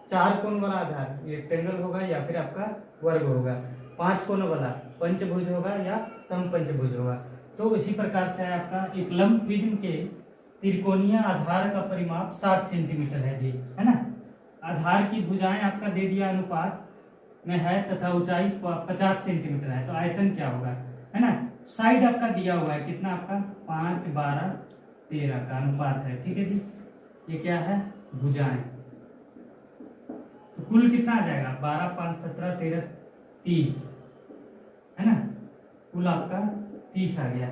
4 कोण वाला आधार रेक्टेंगल होगा या फिर आपका वर्ग होगा, 5 कोण वाला पंचभुज होगा या समपंचभुज होगा। तो इसी प्रकार से आपका एक लंब प्रिज्म के त्रिकोणीय आधार का परिमाप 60 सेंटीमीटर है जी, है ना। आधार की भुजाएं आपका दे दिया अनुपात में है तथा ऊंचाई 50 सेंटीमीटर है, तो आयतन क्या होगा, है ना। साइड आपका दिया हुआ है कितना आपका 5 12 13 का अनुपात है, ठीक है जी। ये क्या है, भुजाएं, तो कुल कितना आ जाएगा 12 5 17 13 30, है ना, कुल आपका 30 आ गया।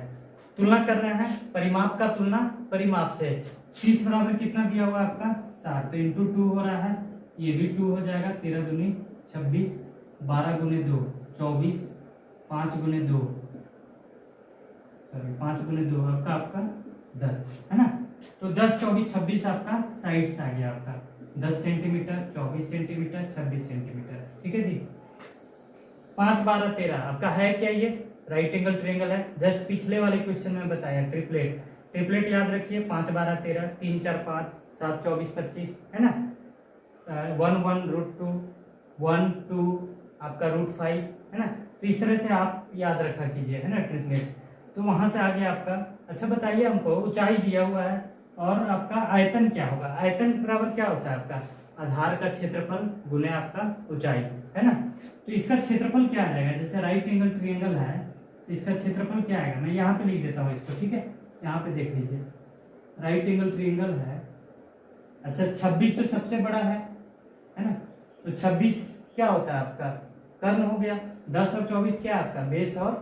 तुलना कर रहे हैं परिमाप का तुलना परिमाप से, 30 बराबर कितना दिया हुआ आपका 60, तो इंटू 2 हो रहा है, ये भी 2 हो जाएगा, 13 दूनी 26, 12 गुने 2 24, 5 गुने 2 5 गुने 2 आपका 10, है ना। तो 10 24 26 आपका साइड्स आ गया आपका 10 सेंटीमीटर 24 सेंटीमीटर 26 सेंटीमीटर, ठीक है जी। 5 12 13 आपका है क्या, ये राइट एंगल ट्रायंगल है। जस्ट पिछले वाले क्वेश्चन में बताया ट्रिपलेट, ट्रिपलेट याद रखिए 5 12 13 3 4 5 7 24 25, है ना। 1 1 √2 1 2 आपका √5, है ना। तो इस तरह से आप याद रखा कीजिए, है ना ट्रिपलेट। तो वहां से आगे आपका, अच्छा बताइए हमको, ऊंचाई दिया हुआ है और आपका आयतन क्या होगा। आयतन बराबर क्या होता है आपका आधार का क्षेत्रफल गुने आपका ऊंचाई, है ना। तो इसका क्षेत्रफल क्या आ जाएगा, जैसे राइट एंगल ट्रायंगल है तो इसका क्षेत्रफल क्या आएगा, मैं यहाँ पे लिख देता हूँ इसको, ठीक है। यहाँ पे देख लीजिए राइट एंगल ट्रायंगल है, अच्छा 26 तो सबसे बड़ा है ना। तो 26 क्या होता है आपका कर्ण हो गया, 10 और 24 क्या है आपका बेस और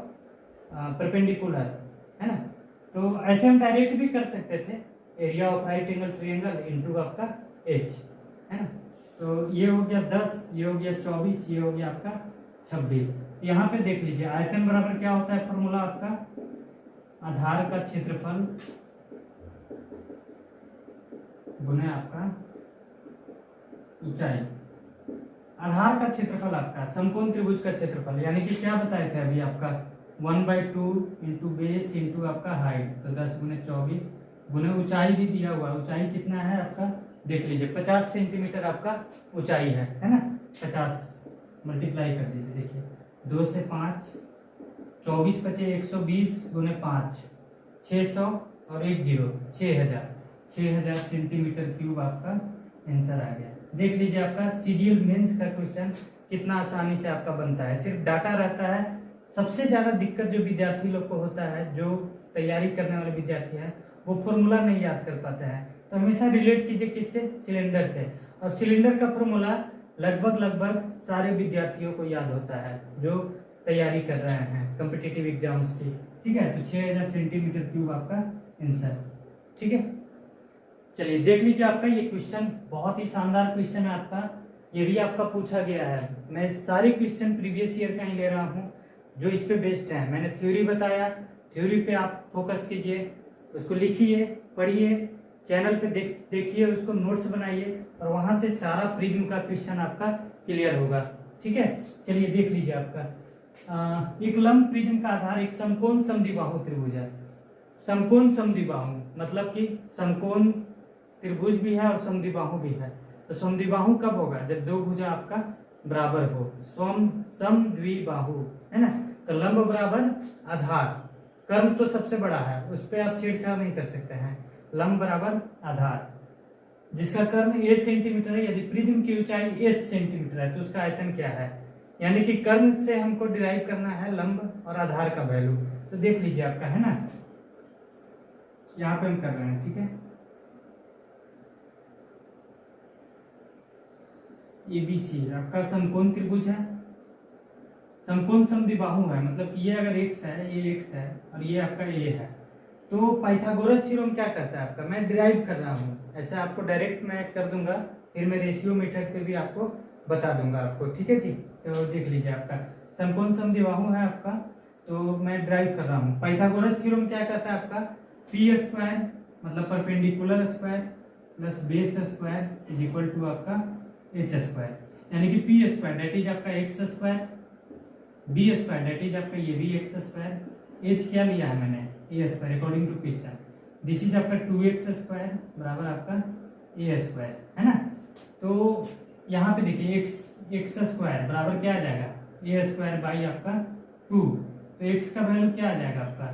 परपेंडिकुलर, है ना। तो ऐसे हम डायरेक्ट भी कर सकते थे, area of right angle triangle into आपका एच, है ना। तो ये हो गया 10, ये हो गया 24, ये हो गया आपका 26। यहाँ पे देख लीजिए आयतन बराबर क्या होता है, फॉर्मूला आपका आधार का क्षेत्रफल गुने आपका ऊंचाई। आधार का क्षेत्रफल आपका समकोण त्रिभुज का क्षेत्रफल, यानी कि क्या बताए थे अभी आपका 1/2 इंटू बेस इंटू आपका हाइट, तो 10 गुने 24 गुने ऊंचाई भी दिया हुआ, ऊंचाई कितना है आपका देख लीजिए 50 सेंटीमीटर आपका ऊंचाई है ना। 50 मल्टीप्लाई कर दीजिए, देखिए 2 से 5 24 बचे 120 गुने 5 600 और 1 0 6000 सेंटीमीटर क्यूब आपका आंसर आ गया। देख लीजिए आपका सीजीएल मेंस का क्वेश्चन कितना आसानी से आपका बनता है, सिर्फ डाटा रहता है। सबसे ज्यादा दिक्कत जो विद्यार्थी लोग को होता है, जो तैयारी करने वाले विद्यार्थी है, वो फॉर्मूला नहीं याद कर पाते हैं। तो हमेशा रिलेट कीजिए किससे, सिलेंडर से, और सिलेंडर का फॉर्मूला लगभग सारे विद्यार्थियों को याद होता है जो तैयारी कर रहे हैं कॉम्पिटिटिव एग्जाम्स की, ठीक है। तो 6000 सेंटीमीटर क्यूब आपका आंसर, ठीक है। चलिए देख लीजिए आपका ये क्वेश्चन बहुत ही शानदार क्वेश्चन है आपका, ये भी आपका पूछा गया है। मैं सारे क्वेश्चन प्रीवियस ईयर का ही ले रहा हूँ जो इस पे बेस्ड है। मैंने थ्योरी बताया, थ्योरी पे आप फोकस कीजिए, उसको लिखिए, पढ़िए, चैनल पे देखिए, उसको नोट्स बनाइए, और वहां से सारा प्रिज्म का क्वेश्चन आपका क्लियर होगा, ठीक है। चलिए देख लीजिए आपका एक लंब प्रिज्म का आधार एक समकोण समद्विबाहु त्रिभुज है। समकोण समद्विबाहु मतलब कि समकोण त्रिभुज भी है और समद्विबाहु भी है। तो समद्विबाहु कब होगा? जब दो भुजा आपका बराबर हो, समद्विबाहु, है ना। तो लंब बराबर आधार, कर्ण तो सबसे बड़ा है, उस पर आप छेड़छाड़ नहीं कर सकते हैं। लंब बराबर आधार जिसका कर्ण 8 सेंटीमीटर है, यदि प्रिज्म की ऊंचाई 8 सेंटीमीटर है तो उसका आयतन क्या है? यानी कि कर्ण से हमको डिराइव करना है लंब और आधार का वैल्यू। तो देख लीजिए आपका, है ना, यहाँ पे हम कर रहे हैं, ठीक है। ABC आपका समकोण त्रिभुज है, समकोण समद्विबाहु है, मतलब कि ये अगर x है, ये x है और ये आपका a है, तो पाइथागोरस थ्योरम क्या कहता है आपका? मैं डिराइव कर रहा हूँ, ऐसे आपको डायरेक्ट मैं कर दूंगा, फिर मैं रेशियो मेथड पे भी आपको बता दूंगा आपको, ठीक है जी। तो देख लीजिए आपका समकोण समद्विबाहु है आपका, तो मैं डिराइव कर रहा हूँ। पाइथागोरस थ्योरम क्या कहता है आपका? पी स्क्वायर मतलब perpendicular square plus base square is equal to आपका एच स्क्वायर, यानी कि पी स्क्वायर दैट इज आपका X square, B square that is आपका ये भी एक्स स्क्वायर, एच क्या लिया है मैंने? A square according to question, this is आपका 2x स्क्वायर बराबर आपका ए स्क्वायर, है ना। तो यहाँ पे देखिए एक्स स्क्वायर बराबर क्या आ जाएगा? ए स्क्वायर बाई आपका 2, तो एक्स का वैल्यू क्या आ जाएगा आपका?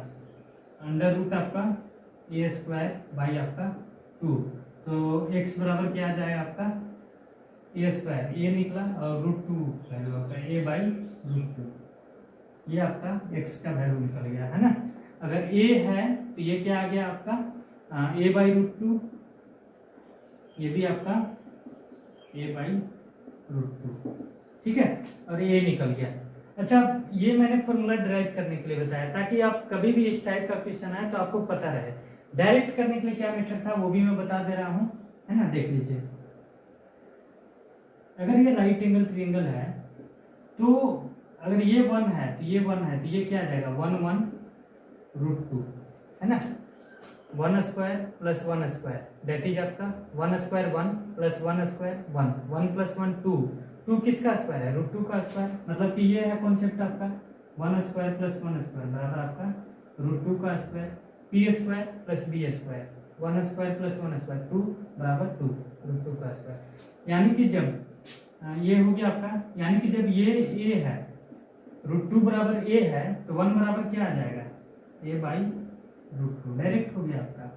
अंडर रूट आपका ए स्क्वायर बाई आपका 2, तो एक्स बराबर क्या आ जाएगा आपका? ए स्क्वायर, ए निकला और रूट 2 वैल्यू आपका ए बाई रूट 2, ये आपका एक्स का वैल्यू निकल गया, है ना। अगर ए है तो ये क्या आ गया आपका? ए बाई रूट 2, ये भी आपका ए बाई रूट 2, ठीक है, और ए निकल गया। अच्छा, ये मैंने फॉर्मूला डिराइव करने के लिए बताया ताकि आप कभी भी इस टाइप का क्वेश्चन आए तो आपको पता रहे। डायरेक्ट करने के लिए क्या मेथड था वो भी मैं बता दे रहा हूँ, है ना। देख लीजिए, अगर ये राइट एंगल ट्रायंगल है तो अगर ये 1 है तो ये 1 है तो ये क्या आ जाएगा? 1 1 रूट 2, है ना। 1 square plus 1 square that is आपका 1 स्क्वायर 1 प्लस 1 स्क्वायर 1, 1 प्लस 1 2, 2 किसका स्क्वायर है? रूट 2 का स्क्वायर, मतलब कि ये है कॉन्सेप्ट आपका 1 स्क्वायर प्लस 1 स्क्वायर बराबर आपका रूट 2 का square, P square plus B square, 1 square plus 1 square 2 बराबर 2 रूट 2 का स्क्वायर। यानी कि जब ये हो गया आपका, यानी कि जब ये ए है, रूट 2 बराबर ए है, तो 1 बराबर क्या आ जाएगा? ए बाई रूट 2, डायरेक्ट हो गया आपका,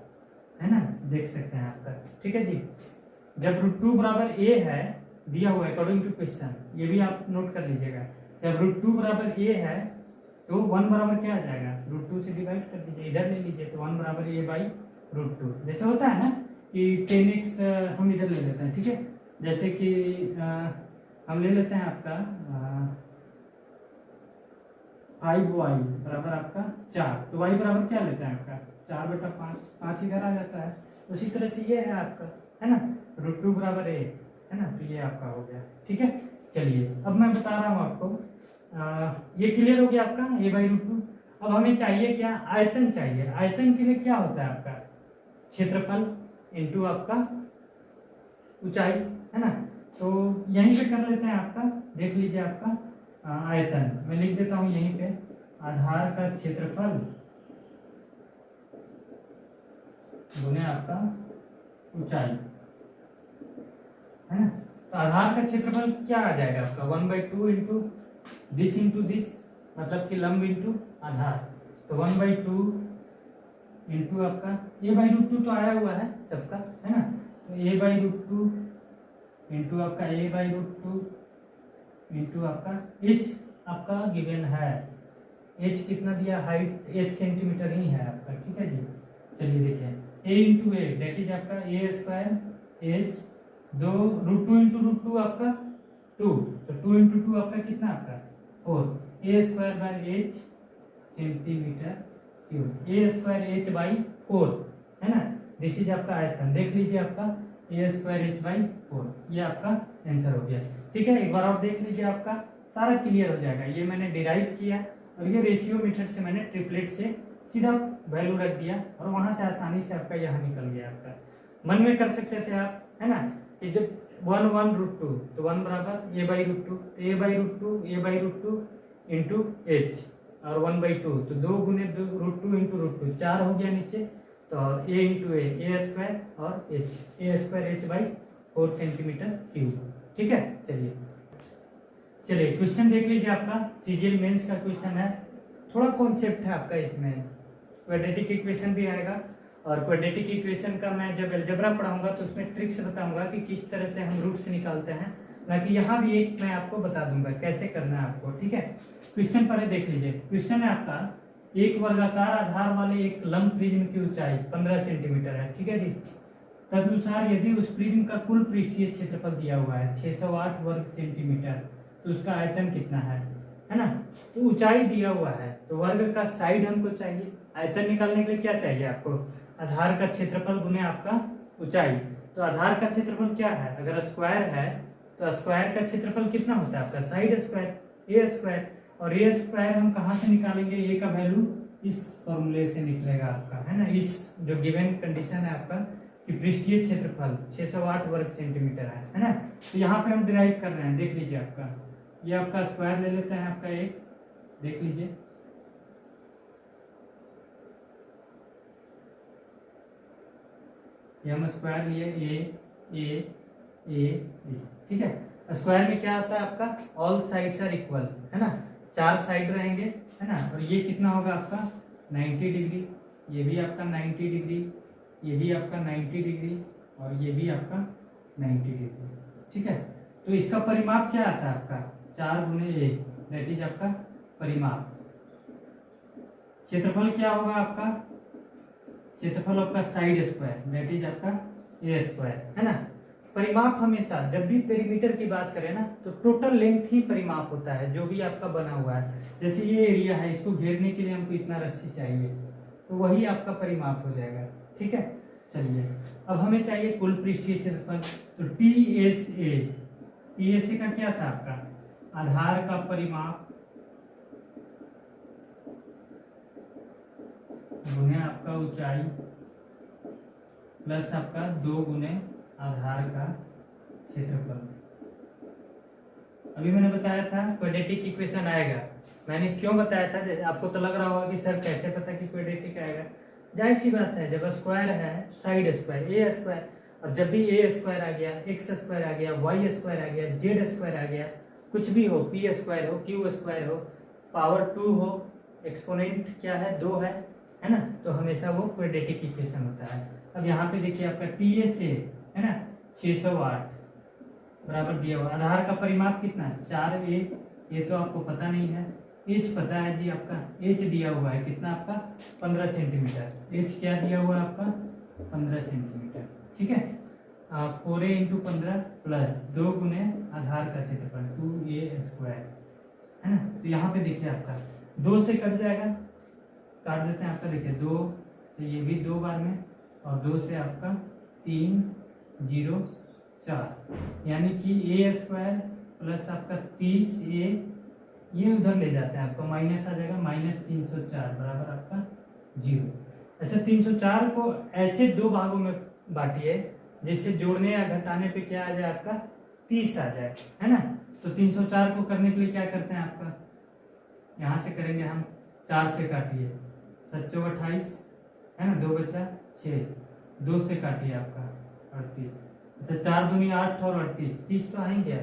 है ना, देख सकते हैं आपका, ठीक है जी। जब रूट 2 बराबर ए है दिया हुआ है अकॉर्डिंग टू क्वेश्चन, ये भी आप नोट कर लीजिएगा, जब रूट 2 बराबर ए है तो 1 बराबर क्या आ जाएगा? रूट 2 से डिवाइड कर दीजिए, इधर ले लीजिए, तो 1 बराबर ए बाई रूट 2। जैसे होता है ना कि 10x हम इधर ले लेते हैं, ठीक है, जैसे कि हम ले लेते हैं आपका 5y बराबर आपका 4, तो y बराबर क्या लेते हैं आपका? 4/5, 5 इधर आ जाता है। उसी तरह से ये है आपका, है ना, रूट 2 बराबर ए, है ना, तो ये आपका हो गया, ठीक है। चलिए अब मैं बता रहा हूँ आपको, ये क्लियर हो गया आपका ए बाई रूट 2। अब हमें चाहिए क्या? आयतन चाहिए। आयतन के लिए क्या होता है आपका? क्षेत्रफल इनटू आपका ऊंचाई, है ना। तो यहीं पे कर लेते हैं आपका, देख लीजिए आपका आयतन मैं लिख देता हूं यहीं पे, आधार का क्षेत्रफल गुने आपका ऊंचाई, है ना। तो आधार का क्षेत्रफल क्या आ जाएगा आपका? 1/2 इंटू दिस, मतलब कि लंब इंटू आधार, तो 1/2 इंटू आपका ए बाई रूट 2 तो आया हुआ है सबका, है ना, तो ए बाई रूट 2 इंटू आपका ए बाई रूट 2 इंटू आपका एच आपका गिवन है, एच कितना दिया? हाइट 8 सेंटीमीटर ही है आपका, ठीक है जी। चलिए देखिए, ए इंटू ए डेट इज आपका ए स्क्वायर एच, दो रूट 2 इंटू रूट 2 आपका 2, तो 2 इंटू 2 आपका कितना? आपका 4, A square by H centimetre cube, A square H by 4, है ना। दिस इज आपका आयतन, देख लीजिए आपका ए स्क्वायर एच बाई 4, ये आपका आंसर हो गया, ठीक है। एक बार और देख लीजिए, आपका सारा क्लियर हो जाएगा। ये मैंने डिराइव किया और ये रेशियो मेथड से मैंने ट्रिपलेट से सीधा वैल्यू रख दिया और वहां से आसानी से आपका यहाँ निकल गया। आपका मन में कर सकते थे आप, है ना, कि जब 1 1 रूट 2 तो 1 बराबर A by root 2, A by root 2 A by root 2 into H और 1/2, तो 2 गुने 2 रूट 2 इंटू रूट 2 4 हो गया नीचे, तो ए इंटू ए स्क्वायर और H, A square H by 4 centimetre cube. ठीक है, चलिए क्वेश्चन देख लीजिए। आपका सीजीएल मेंस का क्वेश्चन है, थोड़ा कॉन्सेप्ट है आपका इसमें, क्वाड्रेटिक इक्वेशन भी आएगा और क्वाड्रेटिक इक्वेशन का मैं जब अलजेब्रा पढ़ाऊंगा तो उसमें ट्रिक्स बताऊंगा कि किस तरह से हम रूट्स निकालते हैं, बाकी यहाँ भी एक मैं आपको बता दूंगा कैसे करना है आपको। ठीक है, क्वेश्चन पहले देख लीजिए। क्वेश्चन है आपका, एक वर्गाकार आधार वाले एक लंब प्रिज्म की ऊंचाई 15 सेंटीमीटर है। ठीक है जी, तदनुसार यदि उस प्रिज्म का कुल पृष्ठीय क्षेत्रफल दिया हुआ है 608 वर्ग सेंटीमीटर, तो उसका आयतन कितना है ना। तो ऊंचाई दिया हुआ है, तो वर्ग का साइड हमको चाहिए। आयतन निकालने के लिए क्या चाहिए आपको, आधार का क्षेत्रफल गुने आपका ऊंचाई। तो आधार का क्षेत्रफल क्या है, अगर स्क्वायर है तो स्क्वायर का क्षेत्रफल कितना होता है आपका, साइड स्क्वायर ए स्क्वायर। और ए स्क्वायर हम कहाँ से निकालेंगे, ए का वैल्यू इस फॉर्मूले से निकलेगा आपका, है ना। इस जो गिवन कंडीशन है आपका कि पृष्ठीय क्षेत्रफल 608 वर्ग सेंटीमीटर है ना। तो यहाँ पे हम डिराइव कर रहे हैं, देख लीजिए आपका ये आपका स्क्वायर ले लेते हैं आपका एक, देख लीजिए ये हम स्क्वायर लिए ए। ठीक है, स्क्वायर में क्या आता है आपका, ऑल साइड्स आर इक्वल, है ना, 4 साइड रहेंगे, है ना। और ये कितना होगा आपका 90 डिग्री, ये भी आपका 90 डिग्री, ये भी आपका 90 डिग्री और ये भी आपका 90 डिग्री। ठीक है, तो इसका परिमाप क्या आता है आपका 4 गुने 1, दैट इज आपका परिमाप। क्षेत्रफल क्या होगा आपका, क्षेत्रफल आपका साइड स्क्वायर, दैट इज आपका ए स्क्वायर, है ना। परिमाप हमेशा जब भी पेरीमीटर की बात करें ना तो टोटल लेंथ ही परिमाप होता है, जो भी आपका बना हुआ है। जैसे ये एरिया है, इसको घेरने के लिए हमको इतना रस्सी चाहिए, तो वही आपका परिमाप हो जाएगा। ठीक है, चलिए अब हमें चाहिए कुल पृष्ठीय क्षेत्रफल। तो टीएसए का क्या था आपका, आधार का परिमाप गुने आपका ऊंचाई प्लस आपका 2 गुने आधार का क्षेत्रफल। अभी मैंने बताया था क्वाड्रेटिक इक्वेशन आएगा, मैंने क्यों बताया था, आपको तो लग रहा होगा कि सर कैसे पता कि क्वाड्रेटिक आएगा। जाहिर सी बात है, जब स्क्वायर है साइड स्क्वायर ए स्क्वायर, और जब भी ए स्क्वायर आ गया, एक्स स्क्वायर आ गया, वाई स्क्वायर आ गया, जेड स्क्वायर आ गया, कुछ भी हो, पी स्क्वायर हो, क्यू स्क्वायर हो, पावर 2 हो, एक्सपोनेंट क्या है 2 है ना, तो हमेशा वो क्वाड्रेटिक इक्वेशन होता है। अब यहाँ पे देखिए आपका टीएसए है ना 608 बराबर दिया हुआ, आधार का परिमाप कितना है 4a, ये तो आपको पता नहीं है। एच पता है जी आपका, एच दिया हुआ है कितना आपका 15 सेंटीमीटर, एच क्या दिया हुआ है आपका 15 सेंटीमीटर। ठीक है, 4a इंटू 15 प्लस 2 गुने आधार का क्षेत्रफल 2a स्क्वायर, है ना। तो यहाँ पे देखिए आपका 2 से कट जाएगा, काट देते हैं आपका, देखिए 2 से ये भी 2 बार में, और 2 से आपका 3 0 4, यानी कि ए स्क्वायर प्लस आपका 30a, ये उधर ले जाते हैं आपको माइनस आ जाएगा, माइनस 304 बराबर आपका 0। अच्छा, 304 को ऐसे 2 भागों में बांटिए जिससे जोड़ने या घटाने पे क्या आ जाए आपका 30 आ जाए, है ना। तो 304 को करने के लिए क्या करते हैं आपका, यहाँ से करेंगे हम, 4 से काटिए 7 चौक 28, है ना, 2 बचा 6, 2 से काटिए आपका 38, अच्छा 4 दूनी 8 और 38, 30 तो आएंगे,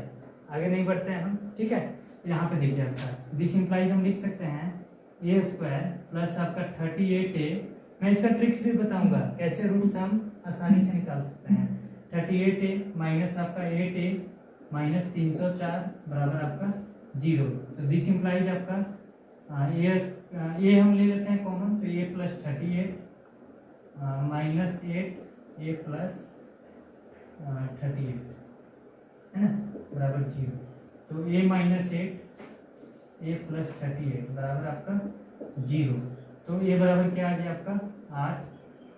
आगे नहीं बढ़ते हैं हम। ठीक है, यहाँ पे देखिए आपका दिस इंप्लाइज हम लिख सकते हैं ए स्क्वायर प्लस आपका 38a, मैं इसका ट्रिक्स भी बताऊंगा कैसे रूट्स हम आसानी से निकाल सकते हैं। 38a माइनस आपका 8a माइनस 304 बराबर आपका 0। तो दिस इंप्लाइज आपका ए हम ले लेते हैं कॉमन, तो a plus 38 minus 8 a plus 38, है ना, बराबर 0। तो a माइनस 8 a प्लस 38 बराबर आपका 0। तो a बराबर क्या आ गया आपका 8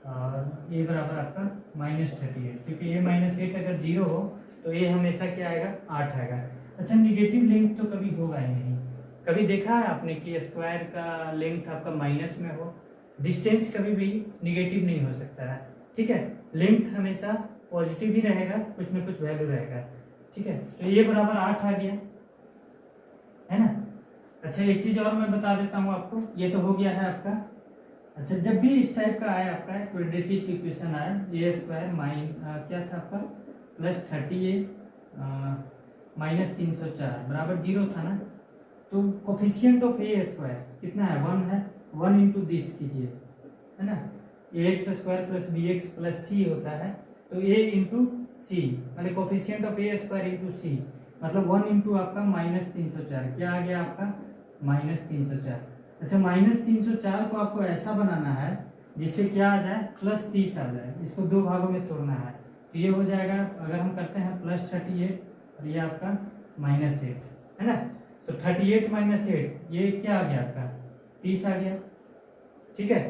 और a बराबर आपका माइनस 38, क्योंकि a माइनस 8 अगर 0 हो तो a हमेशा क्या आएगा 8 आएगा। अच्छा, निगेटिव लेंथ तो कभी होगा ही नहीं। कभी देखा है आपने कि स्क्वायर का लेंथ आपका माइनस में हो, डिस्टेंस कभी भी निगेटिव नहीं हो सकता है। ठीक है, लेंथ हमेशा पॉजिटिव ही रहेगा, कुछ ना कुछ वैल्यू रहेगा। ठीक है, तो ये बराबर 8 आ गया, है ना। अच्छा, एक चीज और मैं बता देता हूँ आपको, ये तो हो गया है आपका अच्छा, जब भी इस टाइप का आया आपका क्वाड्रेटिक इक्वेशन आया, ए स्क्वायर क्या था आपका प्लस 38 माइनस 304 बराबर 0 था ना, तो कोफिशिएंट ऑफ ए स्क्वायर कितना है, 1 है, 1 इंटू दिस कीजिए, है ना, A X square plus B X plus C होता है, तो ए इंटू सी मतलब coefficient of A square into C, मतलब 1 इंटू आपका माइनस 304, क्या आ गया आपका माइनस 304। अच्छा, माइनस 304 को आपको ऐसा बनाना है जिससे क्या आ जाए, प्लस 30 आ जाए, इसको दो भागों में तोड़ना है, तो ये हो जाएगा, अगर हम करते हैं प्लस 38 और ये आपका माइनस 8, है ना, तो 38 माइनस 8 ये क्या आ गया आपका 30 आ गया, ठीक है।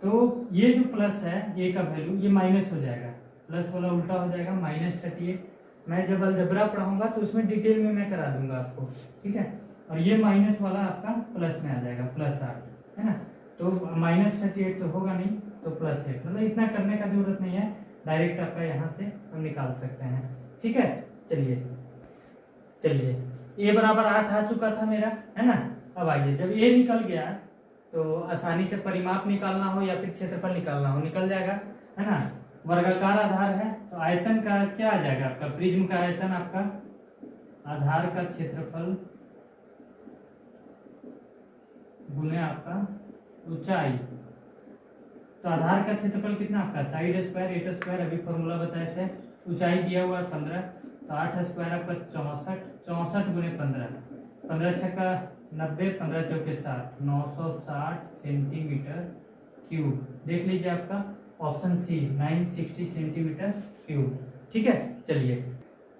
तो ये जो प्लस है ए का वैल्यू ये माइनस हो जाएगा, प्लस वाला उल्टा हो जाएगा माइनस 38। मैं जब अलजेब्रा पढ़ाऊंगा तो उसमें डिटेल में मैं करा दूंगा आपको, ठीक है। और ये माइनस वाला आपका प्लस में आ जाएगा, प्लस 8, है ना, तो माइनस 38 तो होगा नहीं, तो प्लस 8, मतलब इतना करने का जरूरत नहीं है, डायरेक्ट आपका यहाँ से हम निकाल सकते हैं, ठीक है। चलिए चलिए, ए बराबर 8 आ चुका था मेरा, है ना। अब आइए, जब ए निकल गया तो आसानी से परिमाप निकालना हो या फिर क्षेत्रफल निकालना हो निकल जाएगा, है ना। वर्गाकार आधार है तो आयतन का क्या आ जाएगा आपका, प्रिज्म का आयतन आपका आधार का क्षेत्रफल गुने आपका ऊंचाई, तो आधार का क्षेत्रफल कितना आपका साइड स्क्वायर 8 स्क्वायर, अभी फॉर्मूला बताए थे, ऊंचाई दिया हुआ है 15, तो 8 स्क्वायर आपका 64, 64 गुने 15, 15 छक्का 90, 15 चौके 60, 960 सेंटीमीटर क्यूब। देख लीजिए आपका ऑप्शन सी 960 सेंटीमीटर क्यूब, ठीक है। चलिए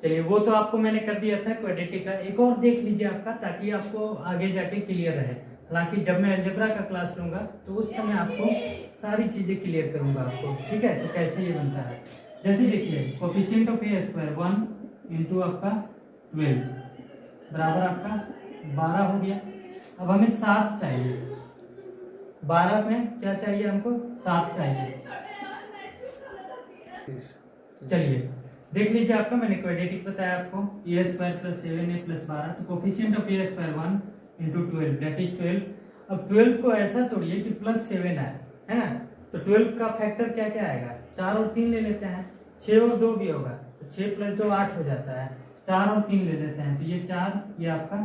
चलिए, वो तो आपको मैंने कर दिया था क्वाड्रेटिक का, एक और देख लीजिए आपका, ताकि आपको आगे जाके क्लियर रहे। हालांकि जब मैं अलजेब्रा का क्लास लूंगा तो उस समय आपको सारी चीजें क्लियर करूंगा आपको, ठीक है। तो कैसे ये बनता है, जैसे देखिए coefficient of A square 1 into आपका 12 बराबर आपका 12 हो गया। अब हमें 7 चाहिए, 12 में क्या चाहिए हमको 7 चाहिए। चलिए देख लीजिए आपका, मैंने क्वाड्रेटिक बताया आपको, ए स्क्वायर प्लस 7a प्लस 12, तो coefficient of A square 1 into 12 that is 12। अब 12 को ऐसा तोड़िए कि प्लस 7 आए, है ना, तो 12 का फैक्टर क्या क्या आएगा, 4 और 3 ले लेते हैं, 6 और 2 भी होगा, तो 6 प्लस 2 8 हो जाता है, 4 और 3 ले लेते हैं, तो ये 4 ये आपका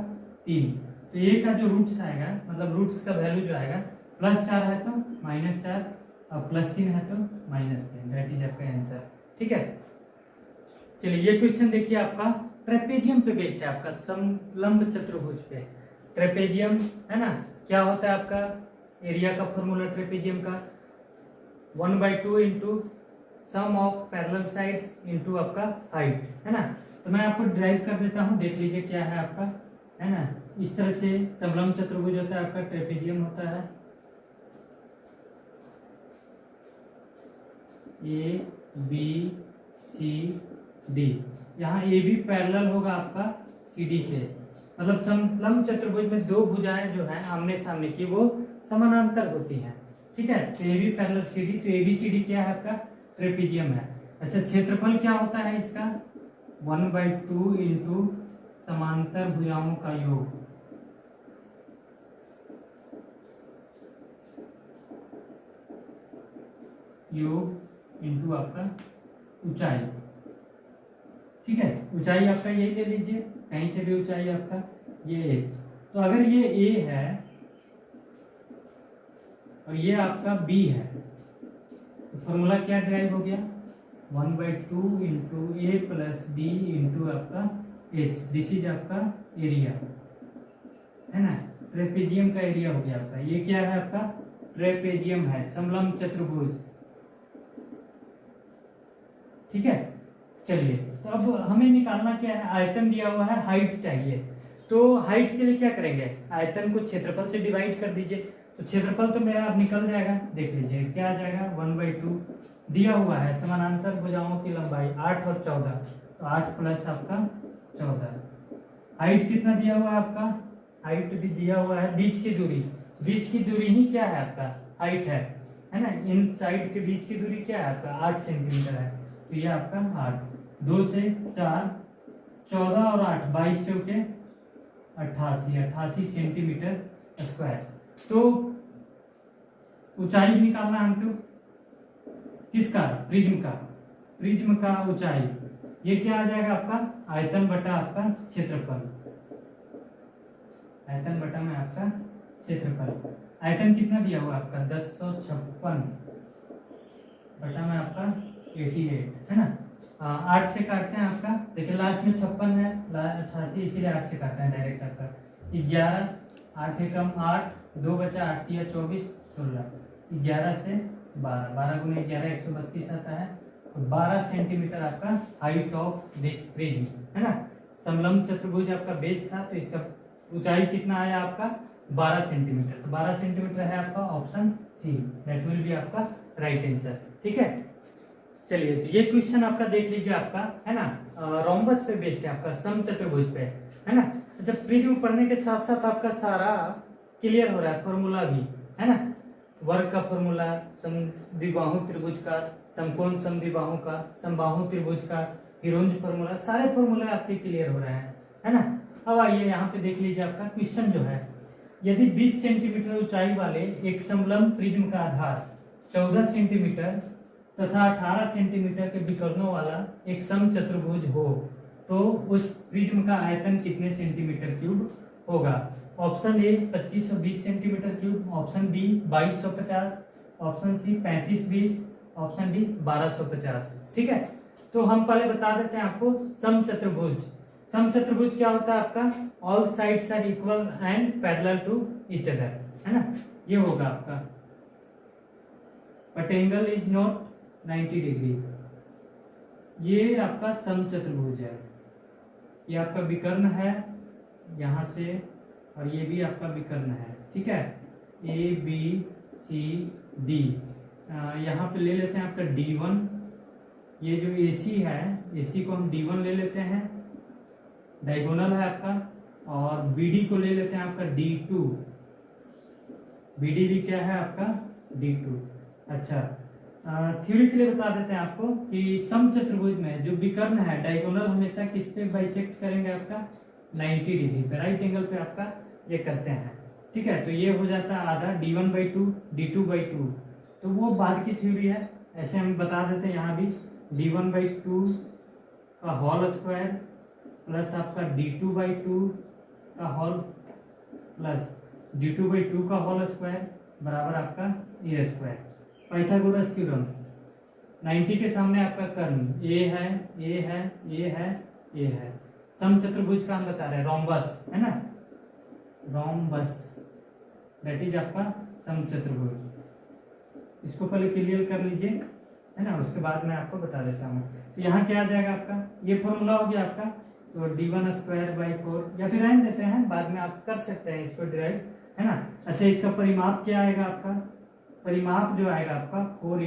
3, तो ये का जो रूट्स आएगा, मतलब रूट्स का वैल्यू जो आएगा, प्लस 4 है तो माइनस 4 और प्लस 3 है तो माइनस 3, दैट इज आपका आंसर, ठीक है। चलिए ये क्वेश्चन देखिए आपका ट्रेपेजियम पे बेस्ड है, आपका समलंब चतुर्भुज पे, ट्रेपेजियम है ना, क्या होता है आपका एरिया का फॉर्मूला ट्रेपेजियम का 1/2 into sum of parallel sides into आपका हाइट, है ना। तो मैं आपको ड्राइव कर देता हूँ, देख लीजिए क्या है आपका, है ना। इस तरह से समलंब चतुर्भुज होता है आपका, ट्रेपेजियम होता है, ए बी सी डी, यहाँ ए बी पैरेलल होगा आपका सी डी के, मतलब समलंब चतुर्भुज में दो भुजाएं जो है आमने सामने की वो समानांतर होती हैं, ठीक है। तो A B parallel C D, तो ए बी सी डी क्या है आपका ट्रेपेजियम है। अच्छा, क्षेत्रफल क्या होता है इसका 1/2 इंटू समांतर भुजाओं का योग, इंटू आपका ऊंचाई, ठीक है। ऊंचाई आपका यही ले लीजिए, कहीं से भी ऊंचाई आपका ये h, तो अगर ये a है और ये आपका b है, तो फॉर्मूला क्या ड्राइव हो गया 1/2 इंटू ए प्लस बी इंटू आपका h, दिस इज आपका एरिया, है ना। ट्रेपेजियम का एरिया हो गया आपका, ये क्या है आपका ट्रेपेजियम है, समलंब चतुर्भुज, ठीक है। चलिए, तो अब हमें निकालना क्या है, आयतन दिया हुआ है, हाइट चाहिए, तो हाइट के लिए क्या करेंगे, आयतन को क्षेत्रफल से डिवाइड कर दीजिए, तो क्षेत्रफल तो मेरा अब निकल जाएगा, देख लीजिए क्या आ जाएगा 1/2 दिया हुआ है, समानांतर भुजाओं की लंबाई 8 और 14, तो 8 प्लस आपका 14, हाइट कितना दिया हुआ है आपका, हाइट भी दिया हुआ है, बीच की दूरी ही क्या है आपका हाइट है ना, इन साइड के बीच की दूरी क्या है आपका 8 सेंटीमीटर है, तो ये आपका 8, 2 से 4 14 और 8 22 चौके 88 सेंटीमीटर स्क्वायर। तो ऊंचाई भी निकालना है हमको, किसका, प्रिज्म का, प्रिज्म का ऊंचाई, ये क्या आ जाएगा आपका आयतन बटा आपका क्षेत्रफल, आयतन बटा में आपका क्षेत्रफल। आयतन कितना दिया हुआ आपका 1056 बटा में आपका 88 है ना। 8 से काटते हैं आपका, देखिए लास्ट में 56 है, 88 इसीलिए 8 से काटते हैं डायरेक्ट आपका 11, 8 एकम 8, 2 बचा 8 दिया 24, 16, 11 से 12, 12 गुने 11 132 आता है। तो 12 सेंटीमीटर आपका हाइट ऑफ दिस प्रिज्म है ना। समलंब चतुर्भुज आपका बेस था, तो इसका ऊंचाई कितना आया आपका 12 सेंटीमीटर। तो 12 सेंटीमीटर है आपका option C, that will be आपका राइट आंसर। ठीक है, चलिए तो ये क्वेश्चन आपका देख लीजिए आपका है ना, रोम्बस पे बेस्ड है आपका, समचतुर्भुज पे है ना। अच्छा, प्रिज्म पढ़ने के साथ साथ आपका सारा क्लियर हो रहा है, फॉर्मूला भी है ना, वर्ग का फॉर्मूला, समद्विबाहु त्रिभुज का, समकोण समद्विबाहु का, समबाहु त्रिभुज का, हिरोंज फॉर्मूला, सारे फॉर्मूले आपके क्लियर हो रहे हैं है ना। अब आइए यहाँ पे देख लीजिए आपका क्वेश्चन जो है, यदि 20 सेंटीमीटर ऊंचाई वाले एक समलंब प्रिज्म का आधार 14 सेंटीमीटर तथा 18 सेंटीमीटर के विकर्णों वाला एक समचतुर्भुज हो, तो उस प्रिज्म का आयतन कितने सेंटीमीटर क्यूब होगा। Option A 2520 centimetre cube, option B 2250, option C 3520, option D 1250। ठीक है, तो हम पहले बता देते हैं आपको समचतुर्भुज। समचतुर्भुज क्या होता है आपका, all sides are equal and parallel to each other है ना, ये होगा आपका, but angle is not 90 degree, ये आपका समचतुर्भुज है। ये आपका विकर्ण है यहां से, और ये भी आपका विकर्ण है। ठीक है, ए बी सी डी, यहाँ पे ले लेते हैं आपका D1, ये जो AC है, AC को हम D1 ले लेते हैं, डायगोनल है आपका, और BD को ले लेते हैं आपका D2, BD भी क्या है आपका D2। अच्छा, थ्योरी के लिए बता देते हैं आपको कि समचतुर्भुज में जो विकर्ण है डायगोनल हमेशा किस पे बाइसेक्ट करेंगे आपका 90 डिग्री पे, राइट एंगल पे आपका ये करते हैं। ठीक है, तो ये हो जाता है आधा D1/2 D2/2, तो वो बाद की थ्योरी है, ऐसे हम बता देते हैं यहाँ भी D1/2 का होल स्क्वायर प्लस आपका D2/2 का होल प्लस D2/2 का होल स्क्वायर बराबर आपका ए स्क्वायर। पाइथागोरस थ्योरम, 90 के सामने आपका कर्ण ए है, ए है, ए है, ए है। समचतुर्भुज का हम बता रहे हैं रोम्बस है ना, रोम्बस दैट इज आपका समचतुर्भुज। इसको पहले क्लियर कर लीजिए है ना, उसके बाद मैं आपको बता देता हूँ। तो यहाँ क्या आ जाएगा आपका, ये फॉर्मूला हो गया आपका, तो D1²/4, या फिर रहने देते हैं, बाद में आप कर सकते हैं इसको डिराइव है ना। अच्छा, इसका परिमाप क्या आएगा आपका, परिमाप जो आएगा आपका 4 ×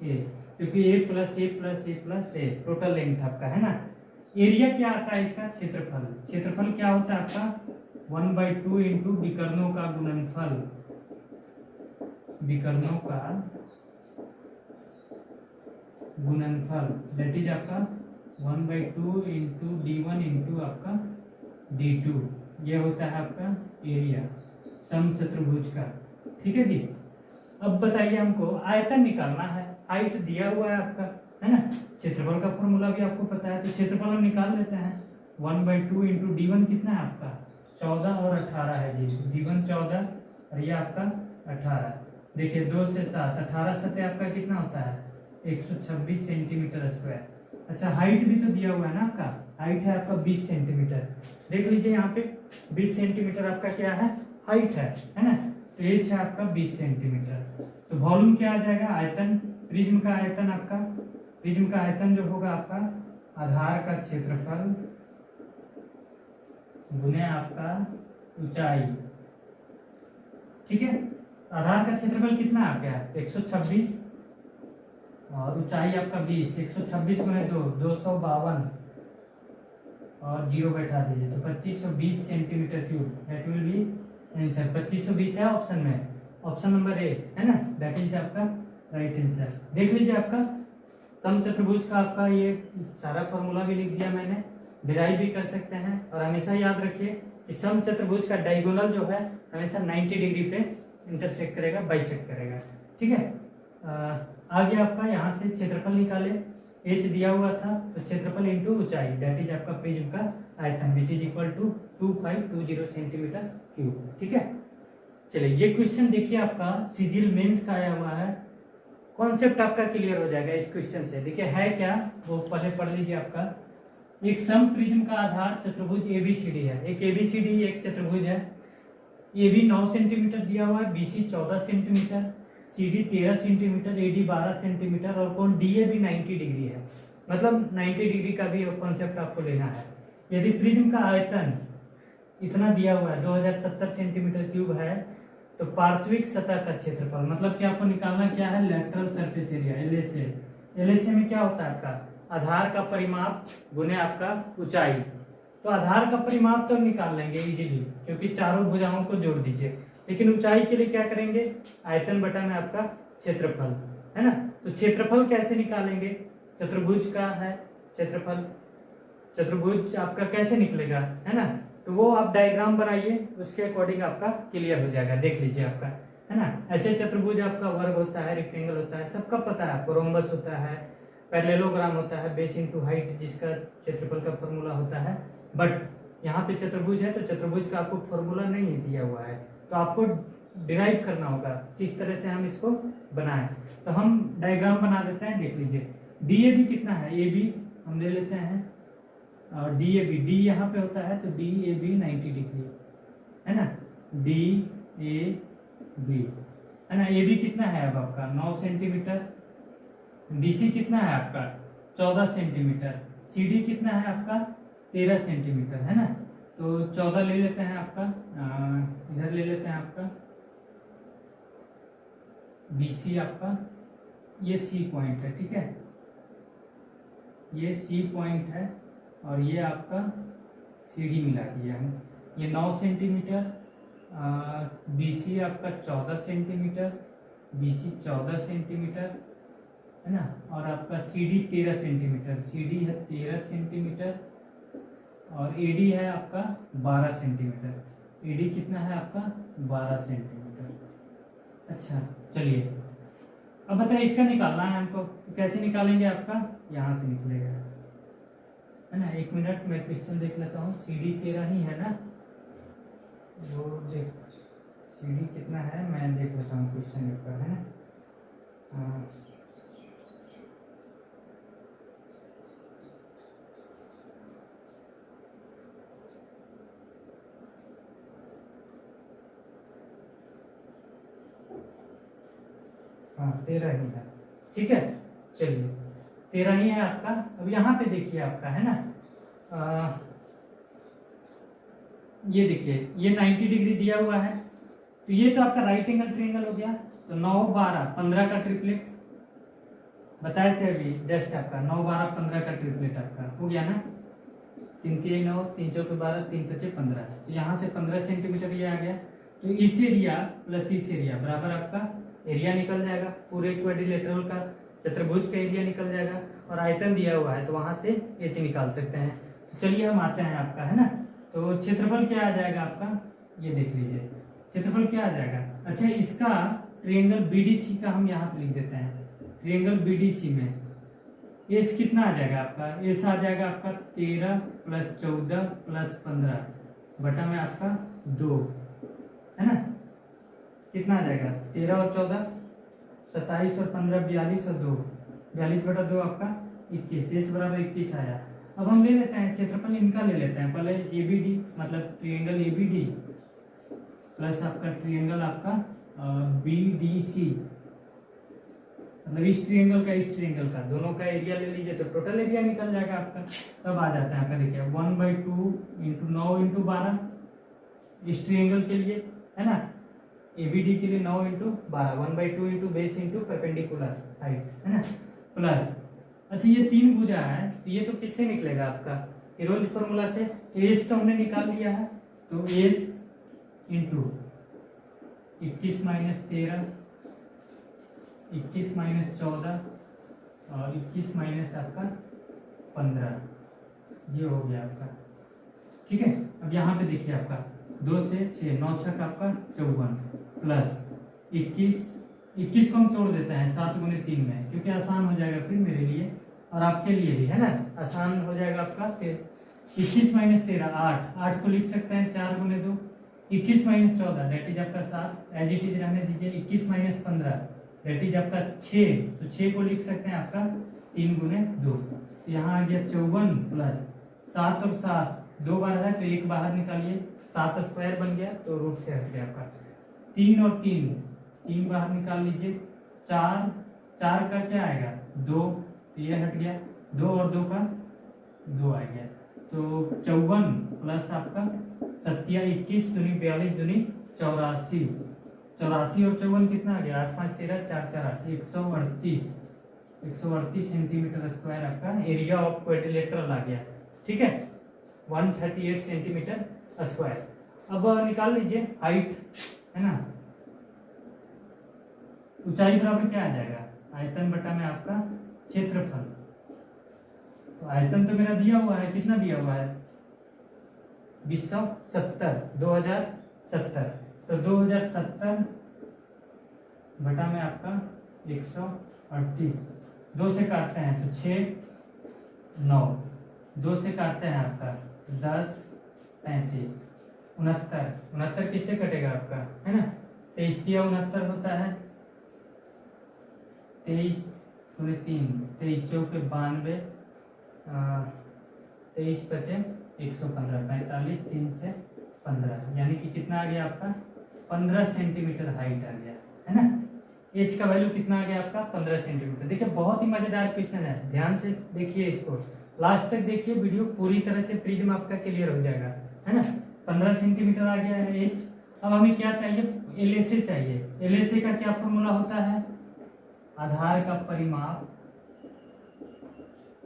A, क्योंकि A + A + A + A total length आपका है ना। एरिया क्या आता है इसका, क्षेत्रफल। क्षेत्रफल क्या होता है आपका 1/2 × विकर्णों का गुणनफल, विकर्णों का गुणनफल, दैट इज आपका 1/2 × D1 × आपका D2, ये होता है आपका एरिया समचतुर्भुज का। ठीक है जी, अब बताइए हमको आयतन निकालना है, हाइट दिया हुआ है आपका है ना, क्षेत्रफल का फॉर्मूला भी आपको पता है, तो क्षेत्रफल हम निकाल लेते हैं। 1/2 × D1 कितना है आपका 14 और 18 है जी, D1 14 और ये आपका 18। देखिए 2 से 7, 18 सतह आपका कितना होता है 126 सेंटीमीटर स्क्वायर। अच्छा, हाइट भी तो दिया हुआ है ना आपका, हाइट है आपका 20 सेंटीमीटर। देख लीजिए यहाँ पे 20 सेंटीमीटर आपका क्या है, हाइट है ना, तो एच है आपका 20 सेंटीमीटर। तो वॉल्यूम क्या आ जाएगा, आयतन, प्रिज्म का आयतन आपका, प्रिज्म का आयतन जो होगा आपका आधार का क्षेत्रफल गुने आपका ऊंचाई। ठीक है, आधार का क्षेत्रफल कितना आ गया 126 और ऊंचाई आपका 20, 126 × 2 252 और 0 बैठा दीजिए, तो 2520 centimetre cube, that will B answer. 2520 है ऑप्शन में, ऑप्शन नंबर ए है ना, दैट इज आपका राइट आंसर। देख लीजिए आपका समचतुर्भुज का आपका ये सारा फॉर्मूला भी लिख दिया मैंने, डिराइव भी कर सकते हैं। और हमेशा याद रखिए कि समचतुर्भुज का डायगोनल जो है हमेशा 90 डिग्री पे इंटरसेक्ट करेगा, बाइसेक्ट करेगा। ठीक है। आगे आपका यहाँ से क्षेत्रफल निकाले, एच दिया हुआ था तो क्षेत्रफल इंटू ऊंचाई दैट इज आपका प्रिज्म का आयतन which is equal to 2520 centimetre cube. ठीक है, चलिए ये क्वेश्चन देखिए आपका सिजिल मेंस का आया हुआ है। कॉन्सेप्ट आपका क्लियर हो जाएगा इस क्वेश्चन से। देखिए है क्या, वो पहले पढ़ लीजिए। आपका एक सम प्रिज्म का आधार चतुर्भुज एबीसीडी है। एक एबीसीडी एक चतुर्भुज है। AB 9 सेंटीमीटर दिया हुआ है, BC 14 centimetre, CD 13 centimetre, AD 12 centimetre और कोण DA भी 90 डिग्री है। मतलब 90 डिग्री का भी कॉन्सेप्ट आपको लेना है। यदि प्रिज्म का आयतन इतना दिया हुआ है 2070 सेंटीमीटर क्यूब है तो पार्श्विक सतह का क्षेत्रफल मतलब कि आपको निकालना क्या है, lateral surface area LSA। LSA में क्या होता है आपका आधार का परिमाप गुने आपका ऊंचाई। तो आधार का परिमाप तो निकाल लेंगे इजीली क्योंकि चारों भुजाओं को जोड़ दीजिए, लेकिन ऊंचाई के लिए क्या करेंगे, आयतन बटा में आपका क्षेत्रफल है ना। तो क्षेत्रफल कैसे निकालेंगे, चतुर्भुज का है क्षेत्रफल, चतुर्भुज आपका कैसे निकलेगा है ना। तो वो आप डायग्राम बनाइए, उसके अकॉर्डिंग आपका क्लियर हो जाएगा। देख लीजिए आपका है ना। ऐसे चतुर्भुज आपका वर्ग होता है, रेक्टेंगल होता है, सबका पता है आपको। रोम्बस होता है, पैरेललोग्राम होता है, बेस इनटू हाइट जिसका क्षेत्रफल का फॉर्मूला होता है। बट यहाँ पे चतुर्भुज है तो चतुर्भुज का आपको फॉर्मूला नहीं दिया हुआ है, तो आपको डिराइव करना होगा किस तरह से हम इसको बनाएं। तो हम डायग्राम बना देते हैं, देख लीजिए। DAB कितना है, AB हम ले लेते हैं और DAB D यहाँ पे होता है तो DAB 90 डिग्री है ना। DAB है ना। AB कितना है अब आपका 9 सेंटीमीटर, BC कितना है आपका 14 सेंटीमीटर, CD कितना है आपका 13 सेंटीमीटर है ना। तो 14 ले लेते हैं आपका, इधर ले लेते हैं आपका BC आपका, ये C पॉइंट है। ठीक है, ये C पॉइंट है और ये आपका CD मिला दिया है। ये 9 सेंटीमीटर, BC आपका 14 सेंटीमीटर, BC 14 सेंटीमीटर है ना। और आपका CD 13 सेंटीमीटर, CD है 13 सेंटीमीटर और AD है आपका 12 सेंटीमीटर। AD कितना है आपका 12 सेंटीमीटर। अच्छा चलिए, अब बताइए इसका निकालना है हमको, तो कैसे निकालेंगे, आपका यहाँ से निकलेगा है ना। 1 मिनट मैं क्वेश्चन देख लेता हूँ। CD 13 ही है ना, वो देख CD कितना है मैं देख लेता हूँ क्वेश्चन पेपर है ना। हाँ 13 ही है। ठीक है, चलिए 13 ही है आपका। अब यहाँ पे देखिए आपका है ना, ये देखिए ये 90 डिग्री दिया हुआ है, तो ये तो आपका राइट एंगल ट्रायंगल हो गया। तो 9 12 15 का ट्रिपलेट बताए थे अभी जस्ट, आपका 9 12 15 का ट्रिपलेट आपका हो गया ना। 3 3 9 3 4 12 3 5 15, तो यहाँ से 15 सेंटीमीटर ये आ गया। तो इस एरिया प्लस इस एरिया बराबर आपका एरिया निकल जाएगा, पूरे क्वाड्रिलेटरल का चतुर्भुज का एरिया निकल जाएगा। और आयतन दिया हुआ है तो वहां से एच निकाल सकते हैं। तो चलिए हम आते हैं आपका है ना। तो क्षेत्रफल क्या आ जाएगा आपका, ये देख लीजिए क्षेत्रफल क्या आ जाएगा। अच्छा इसका ट्रायंगल BDC का हम यहाँ पे लिख देते हैं। ट्रायंगल BDC में एस कितना आ जाएगा आपका, एस आ जाएगा आपका 13 + 14 + 15 बटा में आपका 2 है ना। कितना आ जाएगा 13 और 14 27 और 15 42 और 2 42 बटा 2 आपका 21, एस बराबर 21 आया। अब हम ले लेते हैं क्षेत्रफल इनका ले लेते हैं पहले। ABD मतलब ट्रायंगल ABD प्लस आपका ट्रायंगल आपका BDC, मतलब इस ट्रायंगल का इस ट्रायंगल का दोनों का एरिया ले लीजिए तो टोटल एरिया निकल जाएगा आपका। तब आ जाता है आपका देखिए 1/2 × 9 × 12 इस ट्रायंगल के लिए है ना। ABD के लिए 9 × 12 1/2 × बेस × परपेंडिकुलर हाइट है ना प्लस। अच्छा ये 3 भुजा है तो ये तो किससे निकलेगा आपका, हीरोज फॉर्मूला से। एस तो हमने निकाल लिया है, तो एस इंटू 21 - 13 21 - 14 और 21 - आपका 15, ये हो गया आपका। ठीक है, अब यहाँ पे देखिए आपका 2 से 6 9 6 आपका 54 प्लस 21 21 को हम तोड़ देते हैं 7 गुने 3 में, क्योंकि आसान हो जाएगा फिर मेरे लिए और आपके लिए भी, है ना, आसान हो जाएगा आपका। 21 माइनस 13 8, 8 को लिख सकते हैं 4 गुने 2, 21 माइनस 14 डेट इज आपका 7, एज इट इज रहने दीजिए। 21 माइनस 15 डेट इज आपका 6, तो 6 को लिख सकते हैं आपका 3 गुने 2, तो यहाँ आ गया 54 प्लस 7 और 7 2 बार है तो 1 बाहर निकालिए, 7 स्क्वायर बन गया तो रूट से हट गया आपका। 3 और 3 बाहर निकाल लीजिए, 4 का क्या आएगा 2, तो ये हट गया, 2 और 2 का 2 आ गया, तो 54 प्लस आपका 21 दूनी 42 दूनी 84, 84 और 54 कितना आ गया 8 5 13 4 4 8, 138 सेंटीमीटर स्क्वायर आपका एरिया ऑफ क्वाड्रिलेटरल आ गया। ठीक है, 138 सेंटीमीटर स्क्वायर। अब निकाल लीजिए हाइट, है ना, ऊंचाई बराबर क्या आ जाएगा आयतन बटा में आपका क्षेत्रफल। तो आयतन तो मेरा दिया हुआ है, कितना दिया हुआ है 2070 तो 2070 बटा में आपका 138, 2 से काटते हैं तो 6 9, 2 से काटते हैं आपका 10 35 69 किससे कटेगा आपका, है ना, 23 दिया 69 होता है, 23 गुने 3 23 चौके 92, 23 बचे 115, 45 3 से 15, यानी कि कितना आ गया आपका 15 सेंटीमीटर हाइट आ गया, है ना। एच का वैल्यू कितना आ गया आपका 15 सेंटीमीटर। देखिए बहुत ही मजेदार क्वेश्चन है, ध्यान से देखिए इसको, लास्ट तक देखिए वीडियो, पूरी तरह से प्रिज्म आपका क्लियर हो जाएगा, है ना। 15 सेंटीमीटर आ गया है एच। अब हमें क्या चाहिए, एलएसए चाहिए। एलएसए का क्या फॉर्मूला होता है, आधार का परिमाप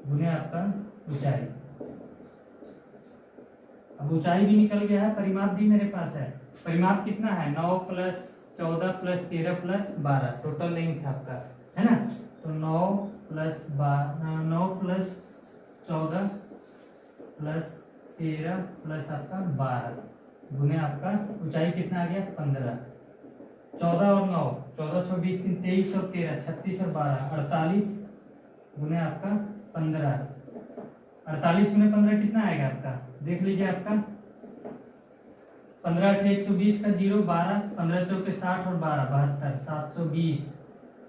गुने आपका ऊंचाई। अब ऊंचाई भी निकल गया है, परिमाप भी मेरे पास है। परिमाप कितना है 9 plus 14 plus 13 plus 12, total length आपका, है ना। तो 9 प्लस 14 प्लस 13 प्लस आपका 12 गुने आपका ऊंचाई कितना आ गया 15। 14 और 9, 14 6 20 3 23 और 13 36 और 12 48 गुने आपका 15। 48 गुने 15 कितना आएगा आपका, देख लीजिए आपका 15 8 120 का 0 12, 15 चौके 60 और 12 72, 720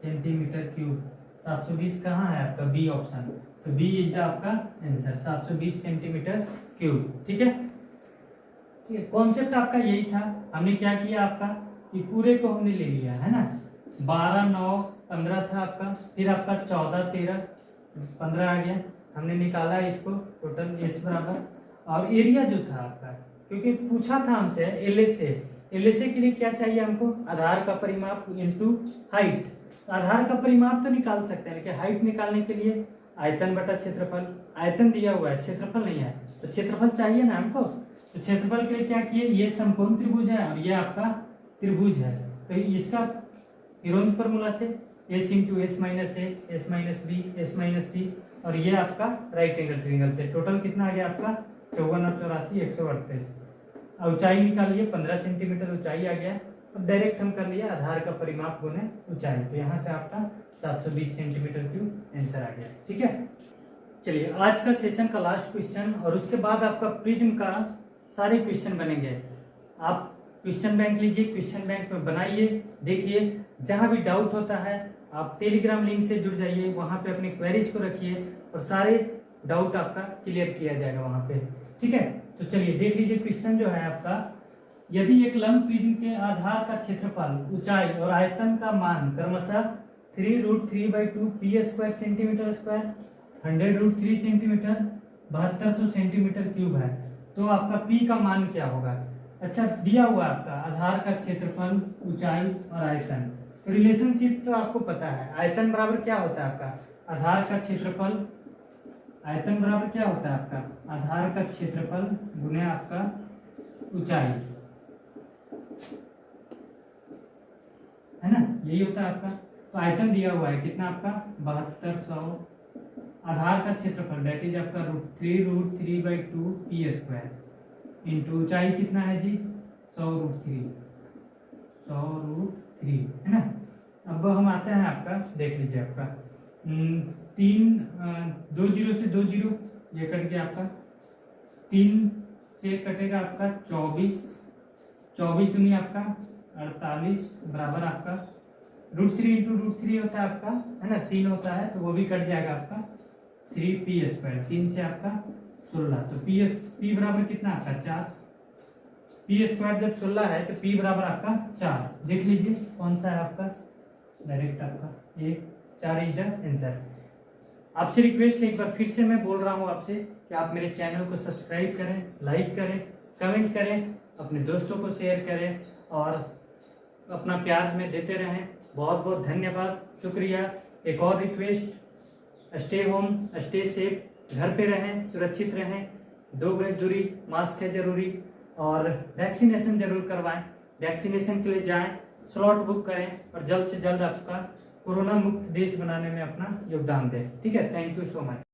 सेंटीमीटर क्यूब। 720 कहाँ है आपका, बी ऑप्शन, तो बी इज द आपका आंसर, 720 सेंटीमीटर क्यूब। ठीक है, कॉन्सेप्ट आपका यही था। हमने क्या किया आपका, कि पूरे को हमने ले लिया, है ना। 12 9 15 था आपका, फिर आपका 14 13 15 आ गया, हमने निकाला इसको टोटल एस बराबर, और एरिया जो था आपका, क्योंकि पूछा था हमसे एलएसए के लिए क्या चाहिए हमको, आधार का परिमाप इनटू हाइट। आधार का परिमाप तो निकाल सकते हैं, लेकिन हाइट निकालने के लिए आयतन बटा क्षेत्रफल, आयतन दिया हुआ है क्षेत्रफल नहीं है, तो क्षेत्रफल चाहिए ना हमको। तो क्षेत्रफल के लिए क्या किए, ये समकोण त्रिभुज है और ये आपका त्रिभुज है, तो इसका हीरोइंस फॉर्मूला से S into S minus A, S minus B, S minus C, और ये आपका राइट एंगल ट्रायंगल से टोटल कितना आ गया आपका 54 और 84 138। ऊंचाई निकालिए 15 सेंटीमीटर ऊंचाई आ गया। अब डायरेक्ट हम कर लिए आधार का परिमाप गुने ऊंचाई, तो यहाँ से आपका 720 सेंटीमीटर क्यूब आंसर आ गया। ठीक है, चलिए आज का सेशन का लास्ट क्वेश्चन, और उसके बाद आपका प्रिज्म का सारे क्वेश्चन बनेंगे। आप क्वेश्चन बैंक लीजिए, क्वेश्चन बैंक में बनाइए, देखिए, जहां भी डाउट होता है आप टेलीग्राम लिंक से जुड़ जाइए, वहां पे अपने क्वेरीज को रखिए और सारे डाउट आपका क्लियर किया जाएगा वहां पे। ठीक है, तो चलिए देख लीजिए क्वेश्चन जो है आपका, यदि एक लंब प्रिज्म के आधार का क्षेत्रफल, ऊंचाई और आयतन का मान क्रमशः 3√3/2 P square centimetre square, 100√3 centimetre, 7200 centimetre cube है, तो आपका पी का मान क्या होगा। अच्छा, दिया हुआ आपका आधार का क्षेत्रफल, ऊंचाई और आयतन, तो रिलेशनशिप तो आपको पता है, आयतन बराबर क्या होता है आपका आधार का क्षेत्रफल, आयतन बराबर क्या होता है आपका आधार का क्षेत्रफल गुने आपका ऊंचाई, है ना, यही होता है आपका। तो आयतन दिया हुआ है कितना आपका 7200, आधार का क्षेत्रफल डेट इज आपका 3√3/2 पी स्क्वायर, इंटू ऊंचाई कितना है जी 100√3, है ना। अब हम आते हैं आपका, देख लीजिए आपका 3 2 जीरो से 2 जीरो ये कट गया आपका, 3 से कटेगा आपका 24, 24 दूनी आपका 48 बराबर आपका √3 इंटू √3 होता है आपका, है ना, 3 होता है तो वो भी कट जाएगा आपका 3p²। 3 से आपका 16, तो p बराबर कितना आपका 4, p² जब 16 है तो p बराबर आपका 4। देख लीजिए कौन सा है आपका, डायरेक्ट आपका 4 इज द आंसर। आपसे रिक्वेस्ट है, एक बार फिर से मैं बोल रहा हूँ आपसे कि आप मेरे चैनल को सब्सक्राइब करें, लाइक करें, कमेंट करें, अपने दोस्तों को शेयर करें और अपना प्यार हमें देते रहें। बहुत बहुत धन्यवाद, शुक्रिया। एक और request, stay home, stay safe, घर पे रहें, सुरक्षित रहें, 2 गज दूरी, मास्क है जरूरी और वैक्सीनेशन जरूर करवाएं। वैक्सीनेशन के लिए जाएं, स्लॉट बुक करें और जल्द से जल्द आपका कोरोना मुक्त देश बनाने में अपना योगदान दें। ठीक है, थैंक यू सो मच।